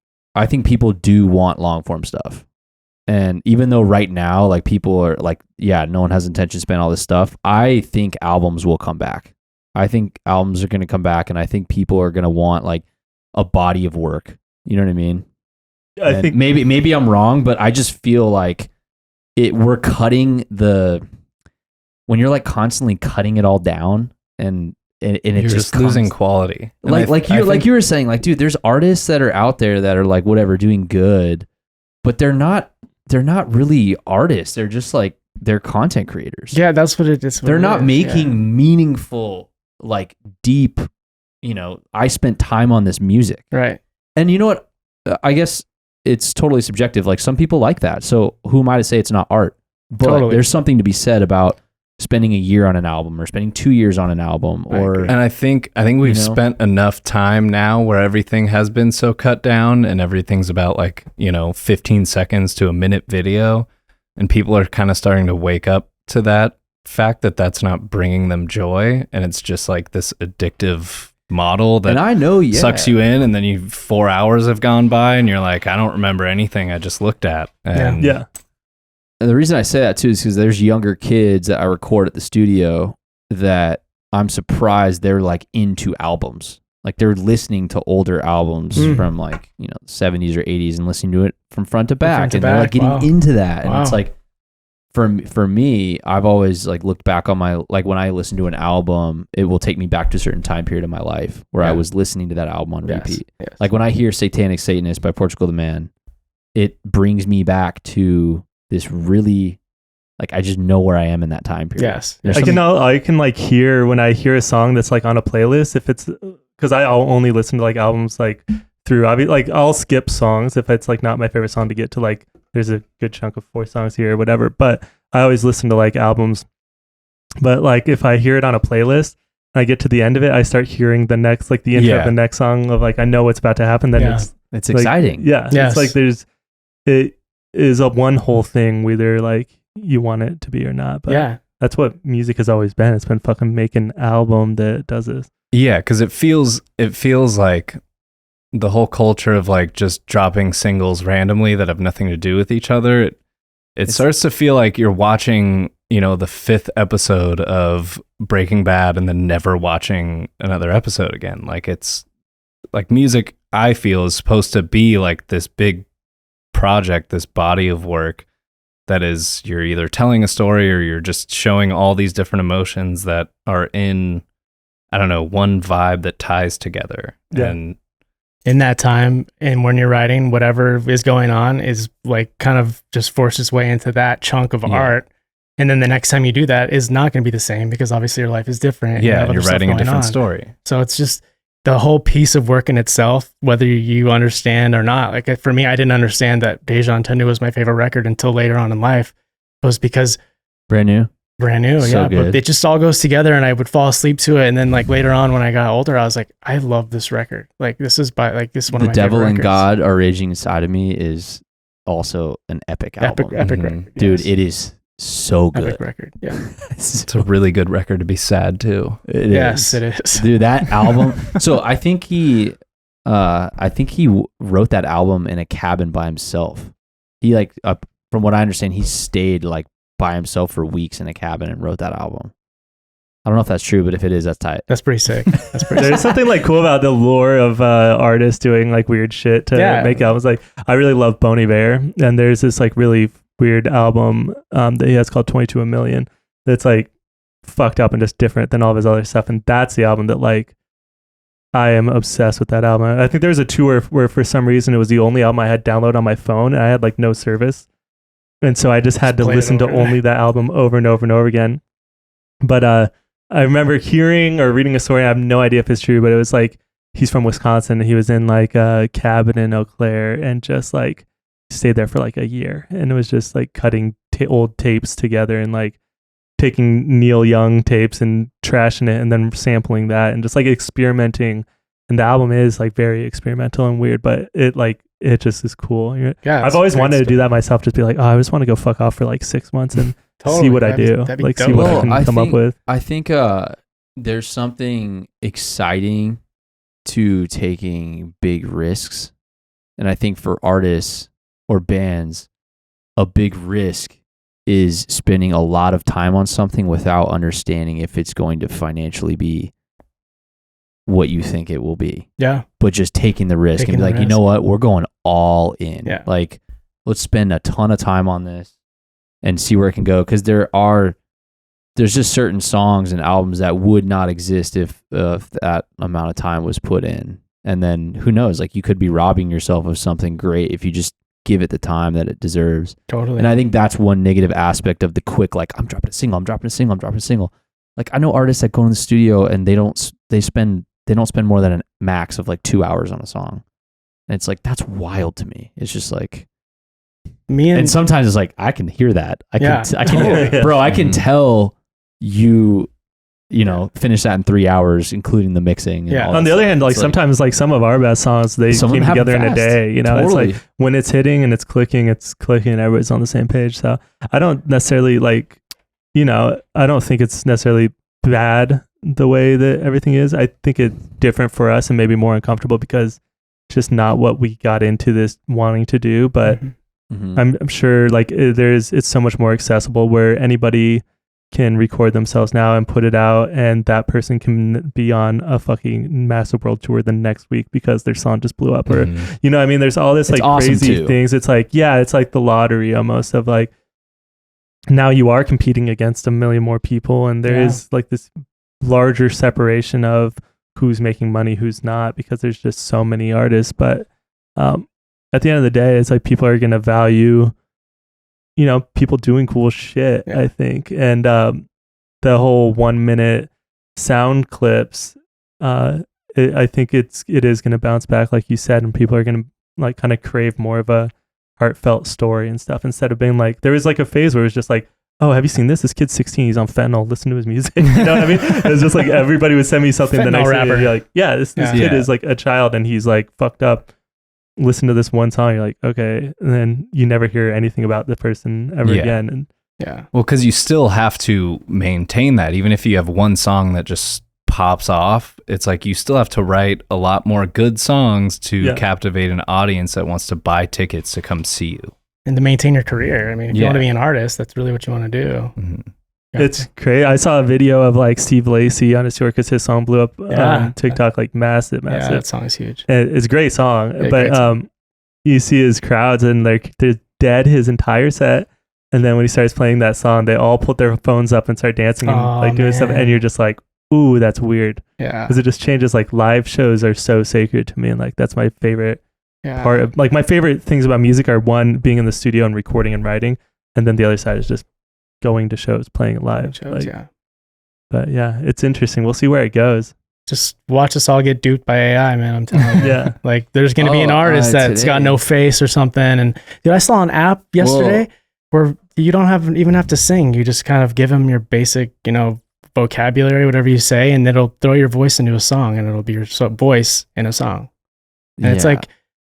people do want long form stuff, and even though right now like people are like, no one has intention to spend all this stuff, I think albums will come back. I think albums are going to come back, and I think people are going to want like a body of work. You know what I mean? I think maybe I'm wrong, but I just feel like we're cutting when you're like constantly cutting it all down, and it just losing quality. Like you were saying, like, dude, there's artists that are out there that are like whatever doing good, but they're not really artists. They're just like, they're content creators. Yeah, that's what it is. They're not making meaningful, like deep, I spent time on this music. Right. And you know what? I guess it's totally subjective. Like some people like that. So who am I to say it's not art? But there's something to be said about spending a year on an album or spending 2 years on an album, and I think we've spent enough time now where everything has been so cut down and everything's about like 15 seconds to a minute video, and people are kind of starting to wake up to that fact that that's not bringing them joy, and it's just like this addictive model that And I know, sucks you in, and then 4 hours have gone by and you're like, I don't remember anything I just looked at. And Yeah. And the reason I say that too is because there's younger kids that I record at the studio that I'm surprised they're like into albums. Like they're listening to older albums from like, the 70s or 80s and listening to it from front to back. And they're like getting into that. And it's like, for me, I've always like looked back on my, like when I listen to an album, it will take me back to a certain time period of my life where I was listening to that album on repeat. Yes. Like when I hear Satanic Satanist by Portugal the Man, it brings me back to this really, like I just know where I am in that time period. Yes. I can like hear when I hear a song that's like on a playlist, if it's, because I'll only listen to like albums like through, like I'll skip songs if it's like not my favorite song to get to like, there's a good chunk of 4 songs here or whatever, but I always listen to like albums. But like if I hear it on a playlist and I get to the end of it, I start hearing the next, like the intro of the next song of like, I know what's about to happen. Then it's like, exciting. Yeah. Yes. It's like it is a one whole thing, whether like you want it to be or not. But that's what music has always been. It's been fucking making an album that does this. Yeah, because it feels like the whole culture of like just dropping singles randomly that have nothing to do with each other. It starts to feel like you're watching, the 5th episode of Breaking Bad and then never watching another episode again. Like it's like music, I feel, is supposed to be like this big project, this body of work that is, you're either telling a story or you're just showing all these different emotions that are in, I don't know, one vibe that ties together. Yeah. And in that time, and when you're writing, whatever is going on is like kind of just forces its way into that chunk of art. And then the next time you do that is not going to be the same because obviously your life is different. Yeah, you're writing a different story. So it's just the whole piece of work in itself, whether you understand or not. Like for me, I didn't understand that Deja Entendu was my favorite record until later on in life. It was because brand new. So good. But it just all goes together, and I would fall asleep to it. And then like later on when I got older, I was like, I love this record. Like this is one of my favorite records. The Devil and God Are Raging Inside of Me is also an epic album. Epic record. Dude, it is so good. Epic record. Yeah. It's a really good record to be sad too. It is. Dude, that album. So I think he wrote that album in a cabin by himself. He like, from what I understand, he stayed like by himself for weeks in a cabin and wrote that album. I don't know if that's true, but if it is, that's tight. That's pretty sick. There's something like cool about the lore of artists doing like weird shit to make albums. Like I really love Bon Iver, and there's this like really weird album that he has called 22 a Million that's like fucked up and just different than all of his other stuff. And that's the album that like I am obsessed with that album. I think there was a tour where for some reason it was the only album I had downloaded on my phone and I had like no service. And so I just had to listen to only that album over and over and over again. But I remember hearing or reading a story, I have no idea if it's true, but it was like he's from Wisconsin and he was in like a cabin in Eau Claire and just like stayed there for like a year. And it was just like cutting old tapes together and like taking Neil Young tapes and trashing it and then sampling that and just like experimenting. And the album is like very experimental and weird, but it just is cool. I've always wanted to do that myself. Just be like, I just want to go fuck off for like 6 months and see what I do. Like see what I can come up with. I think there's something exciting to taking big risks. And I think for artists or bands, a big risk is spending a lot of time on something without understanding if it's going to financially be what you think it will be. Yeah. But just taking the risk and be like, you know what? We're going all in. Yeah. Like, let's spend a ton of time on this and see where it can go. Because there's just certain songs and albums that would not exist if that amount of time was put in. And then who knows? Like, you could be robbing yourself of something great if you just give it the time that it deserves. Totally. And I think that's one negative aspect of the quick, like, I'm dropping a single. Like, I know artists that go in the studio and they don't spend more than a max of like 2 hours on a song. And it's like, that's wild to me. It's just like, and sometimes it's like, I can hear that. I can tell you finish that in 3 hours, including the mixing. And all on the other hand, like sometimes like some of our best songs, they came together in a day, Totally. It's like when it's hitting and it's clicking and everybody's on the same page. So I don't necessarily like, I don't think it's necessarily bad the way that everything is. I think it's different for us and maybe more uncomfortable because it's just not what we got into this wanting to do. But I'm sure like it's so much more accessible where anybody can record themselves now and put it out, and that person can be on a fucking massive world tour the next week because their song just blew up, or you know what I mean, there's all this like awesome crazy too. things. It's like, yeah, it's like the lottery almost of like, now you are competing against a million more people, and there is like this larger separation of who's making money, who's not, because there's just so many artists. But at the end of the day, it's like people are going to value, you know, people doing cool shit, I think. And the whole 1 minute sound clips, I think it is going to bounce back, like you said, and people are going to like kind of crave more of a heartfelt story and stuff, instead of being like, there was like a phase where it was just like, oh, have you seen this? This kid's 16, he's on fentanyl, listen to his music. You know what I mean? It was just like everybody would send me something the next day and be like, yeah, this kid is like a child and he's like fucked up. Listen to this one song, you're like, okay, and then you never hear anything about the person ever again. And well, because you still have to maintain that, even if you have one song that just pops off. It's like you still have to write a lot more good songs to captivate an audience that wants to buy tickets to come see you and to maintain your career. I mean, if you want to be an artist, that's really what you want to do. It's great. I saw a video of like Steve Lacy on his tour because his song blew up on TikTok, like massive. Yeah, that song is huge. And it's a great song, but great song. You see his crowds and like they're dead his entire set, and then when he starts playing that song, they all put their phones up and start dancing and like doing stuff, and you're just like, ooh, that's weird. Yeah, because it just changes. Like live shows are so sacred to me, and like that's my favorite part of, like, my favorite things about music are, one, being in the studio and recording and writing, and then the other side is just going to shows, playing it live. Shows, like, but yeah, it's interesting. We'll see where it goes. Just watch us all get duped by AI, man. I'm telling you. Like there's going to be an artist that's got no face or something. And dude, I saw an app yesterday where you don't even have to sing. You just kind of give them your basic, you know, vocabulary, whatever you say, and it'll throw your voice into a song, and it'll be your voice in a song. And it's like,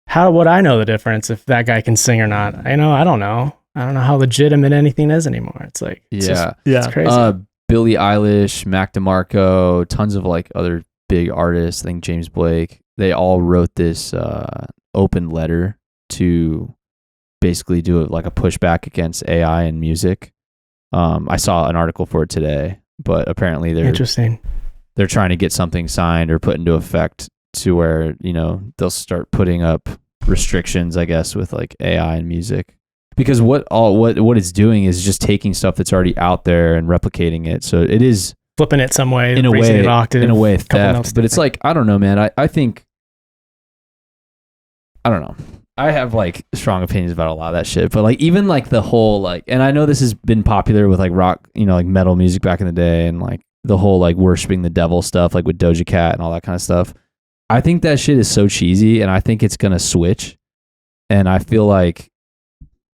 how would I know the difference if that guy can sing or not? I don't know. I don't know how legitimate anything is anymore. It's like, it's crazy. Billie Eilish, Mac DeMarco, tons of like other big artists. I think James Blake. They all wrote this open letter to basically do like a pushback against AI and music. I saw an article for it today, but apparently they're trying to get something signed or put into effect to where, you know, they'll start putting up restrictions, I guess, with like AI and music. Because what it's doing is just taking stuff that's already out there and replicating it. So it is flipping it some way, in a way theft. But it's like, I don't know, man. I think, I don't know. I have like strong opinions about a lot of that shit. But like even like the whole like, and I know this has been popular with like rock, you know, like metal music back in the day, and like the whole like worshiping the devil stuff, like with Doja Cat and all that kind of stuff. I think that shit is so cheesy, and I think it's gonna switch. And I feel like,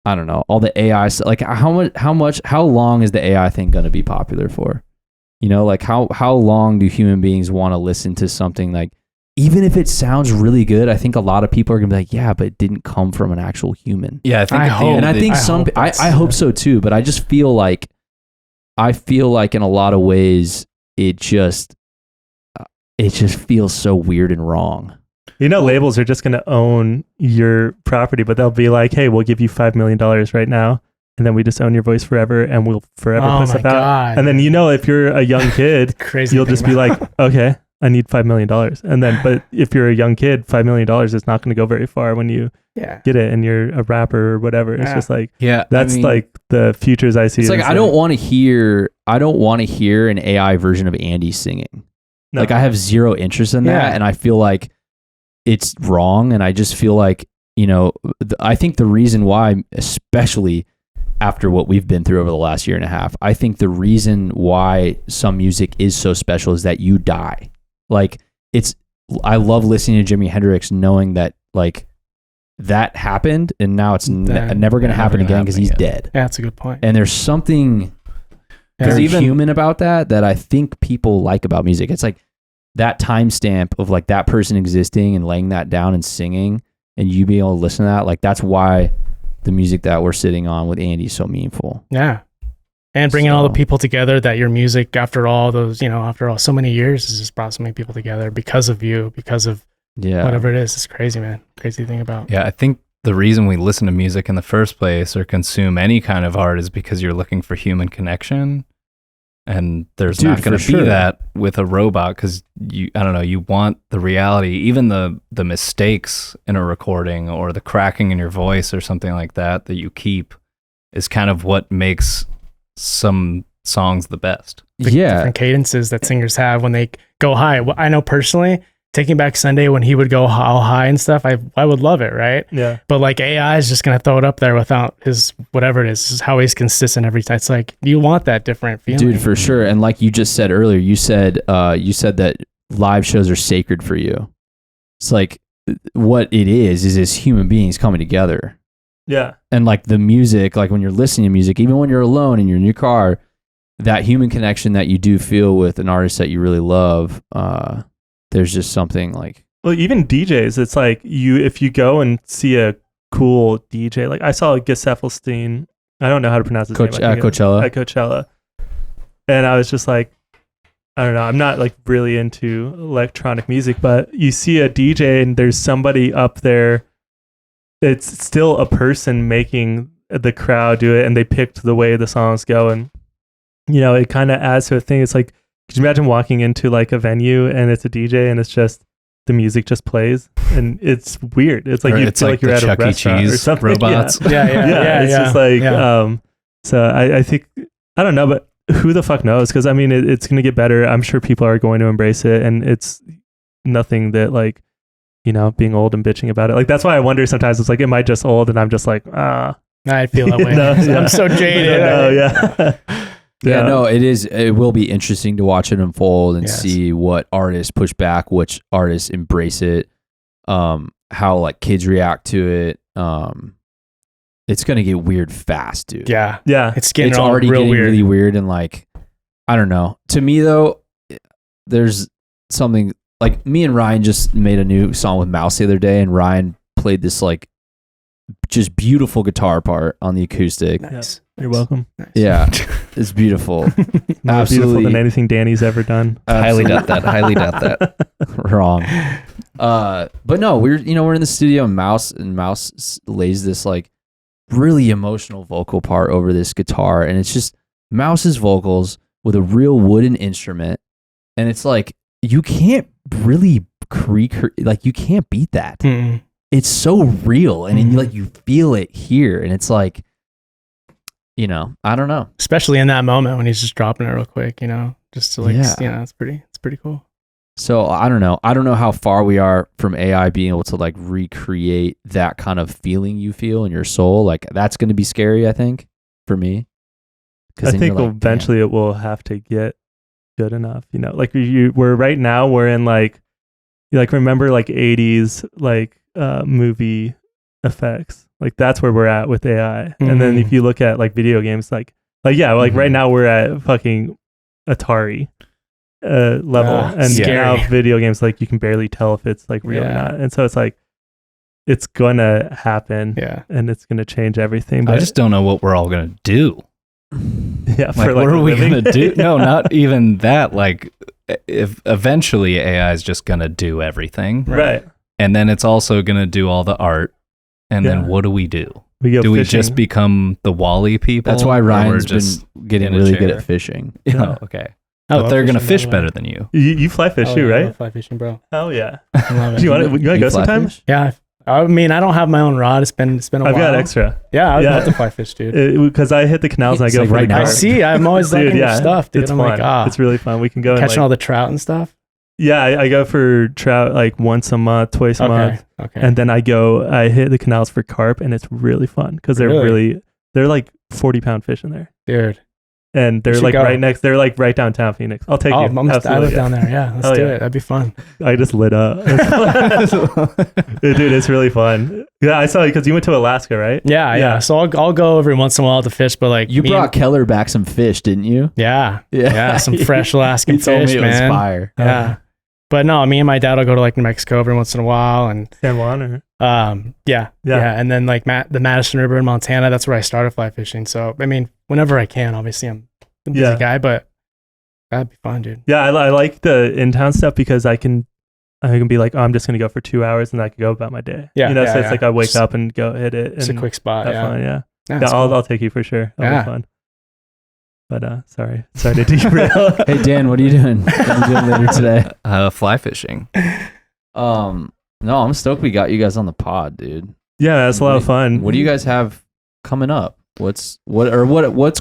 I don't know, all the AI stuff, like how long is the AI thing going to be popular for? You know, like how long do human beings want to listen to something, like, even if it sounds really good, I think a lot of people are going to be like, yeah, but it didn't come from an actual human. Yeah, I hope so too, but I just feel like, in a lot of ways, it just feels so weird and wrong. You know, labels are just going to own your property, but they'll be like, hey, we'll give you $5 million right now, and then we just own your voice forever, and we'll forever put stuff out. And then, you know, if you're a young kid, you'll just be like, okay, I need $5 million. And then, but if you're a young kid, $5 million is not going to go very far when you get it and you're a rapper or whatever. It's just like, that's like the futures I see. It's like, I don't want to hear an AI version of Andy singing. No. Like, I have zero interest in that, and I feel like it's wrong. And I just feel like, you know, I think the reason why, especially after what we've been through over the last year and a half, I think the reason why some music is so special is that you die. Like, I love listening to Jimi Hendrix knowing that, like, that happened, and now it's never going to happen again because he's dead. Yeah, that's a good point. And there's something very human about that I think people like about music. It's like that timestamp of like that person existing and laying that down and singing, and you being able to listen to that. Like, that's why the music that we're sitting on with Andy is so meaningful. Yeah. And bringing all the So- people together that your music, after all those, after all so many years, has just brought so many people together because of you, because of whatever it is. It's crazy, man. Crazy thing about. Yeah, I think the reason we listen to music in the first place or consume any kind of art is because you're looking for human connection. And there's not going to be that with a robot because you want the reality, even the mistakes in a recording or the cracking in your voice or something like that you keep is kind of what makes some songs the best. The different cadences that singers have when they go high. I know personally, Taking Back Sunday, when he would go all high and stuff, I would love it, right? Yeah. But like AI is just gonna throw it up there without his whatever it is. This is how he's consistent every time. It's like you want that different feeling, dude, for sure. And like you just said earlier, you said that live shows are sacred for you. It's like what it is human beings coming together. Yeah. And like the music, like when you're listening to music, even when you're alone in your new car, that human connection that you do feel with an artist that you really love, there's just something like. Well, even DJs, it's like if you go and see a cool DJ, like I saw Gesaffelstein, I don't know how to pronounce his name. Coachella. At Coachella. And I was just like, I don't know, I'm not like really into electronic music, but you see a DJ and there's somebody up there. It's still a person making the crowd do it, and they picked the way the songs go, and it kind of adds to a thing. It's like, could you imagine walking into like a venue and it's a DJ and it's just the music just plays and it's weird. It's like you feel like you're at a Chuck E. restaurant or Cheese something. robots. Yeah. It's just like so I think I don't know, but who the fuck knows? Because I mean it's gonna get better. I'm sure people are going to embrace it, and it's nothing that like being old and bitching about it. Like that's why I wonder sometimes. It's like, am I just old and I'm just like I feel that way. No, yeah. I'm so jaded. No, it is. It will be interesting to watch it unfold and see what artists push back, which artists embrace it, how like kids react to it. It's gonna get weird fast, dude. Yeah. It's already real getting weird. really weird, and like I don't know. To me though, there's something like me and Ryan just made a new song with Mouse the other day, and Ryan played this like just beautiful guitar part on the acoustic. Nice. You're welcome. Nice. Yeah, it's beautiful. More beautiful than anything Danny's ever done. Highly doubt that. Wrong. But no, we're in the studio, and Mouse lays this like really emotional vocal part over this guitar, and it's just Mouse's vocals with a real wooden instrument, and it's like you can't really you can't beat that. Mm-mm. It's so real, and you feel it here, and it's like, I don't know. Especially in that moment when he's just dropping it real quick, just to like, it's pretty cool. So I don't know. I don't know how far we are from AI being able to like recreate that kind of feeling you feel in your soul. Like that's going to be scary, I think, for me. I think eventually it will have to get good enough, like we're in like remember like 80s like movie effects, like that's where we're at with AI. And then if you look at like video games, like right now we're at fucking Atari level, and now video games, like you can barely tell if it's like real or not, and so it's like it's gonna happen, and it's gonna change everything. But I just don't know what we're all gonna do. Yeah, like, what are we gonna do? No, not even that. Like, if eventually AI is just gonna do everything, right? And then it's also gonna do all the art. And then what do? We fishing. Just become the Wall-E people? That's why Ryan's been getting really good at fishing. Oh, okay. But they're gonna fish better than you. You fly fish too, right? I love fly fishing, bro. Oh yeah. I love it. Do you want to go sometime? Fish? Yeah. I mean, I don't have my own rod. It's been a while. I've got extra. Yeah, I'd love to fly fish, dude. Because I hit the canals and I go like for right the now. I see. I'm always liking your stuff, dude. It's I'm fun. like, it's really fun. We can go catching all the trout and stuff. Yeah, I go for trout like once a month, twice a month. Okay. And then I hit the canals for carp, and it's really fun because they're like 40-pound fish in there, dude. And they're like they're like right downtown Phoenix. I'll take you. I live down there. Yeah, let's do it. That'd be fun. I just lit up. Dude, it's really fun. Yeah, I saw you because you went to Alaska, right? Yeah. So I'll go every once in a while to fish, but like you brought Keller back some fish, didn't you? Yeah. Some fresh Alaskan he told fish, me it man. was fire. Yeah. But no, me and my dad will go to like New Mexico every once in a while, and San Juan or yeah, and then like the Madison River in Montana. That's where I started fly fishing. So I mean, whenever I can, obviously I'm a busy guy, but that'd be fun, dude. Yeah, I like the in-town stuff because I can be like, oh, I'm just gonna go for 2 hours and I can go about my day. Yeah, you know, so it's yeah. like I wake up and go hit it. It's a quick spot. Have Yeah, fun, yeah. that's cool. I'll take you for sure. That'll be fun. But sorry to derail. Hey Dan, what are you doing? What are you doing later today? Fly fishing. No, I'm stoked we got you guys on the pod, dude. Yeah, that's a lot of fun. What do you guys have coming up? What's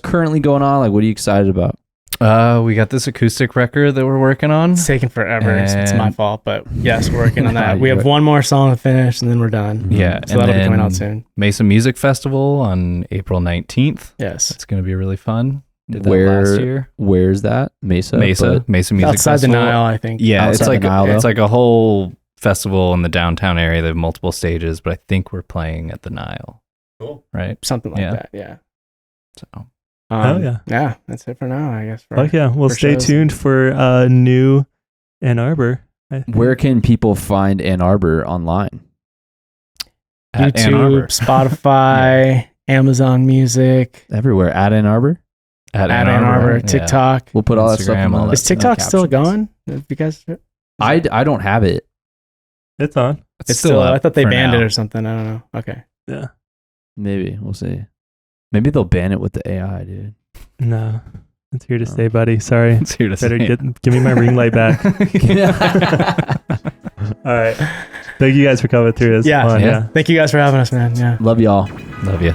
currently going on? Like, what are you excited about? We got this acoustic record that we're working on. It's taking forever. It's my fault, but yes, we're working on that. Nah, We have one more song to finish, and then we're done. Yeah, So that'll be coming out soon. Mesa Music Festival on April 19th. Yes. It's going to be really fun. Did that Where- last year. Where's that? Mesa Mesa Music Outside Festival. the Nile, I think. Yeah, it's Outside like the Nile, it's though? like a whole festival in the downtown area. They have multiple stages, but I think we're playing at the Nile. Cool. Right. Something like Yeah. that. Yeah. So yeah. Yeah, that's it for now, I guess. Oh yeah, well, for stay shows. tuned for new Ann Arbor. I think. Where can people find Ann Arbor online? at Ann YouTube, Arbor. Spotify, Amazon Music, Everywhere at Ann Arbor. at Ann Arbor, right? Yeah. TikTok. We'll put all that stuff Instagram, in all the that Is TikTok still captions. going? Have you guys? I don't have it. It's on. It's still. up I thought they for banned now. it or something. I don't know. Okay. Yeah. Maybe we'll see. Maybe they'll ban it with the AI, dude. No, it's here to stay, buddy. Sorry. It's here to Better say. give me my ring light back. All right. Thank you guys for coming through. This Yeah. fun. Yeah. Yeah. Thank you guys for having us, man. Yeah. Love y'all. Love you.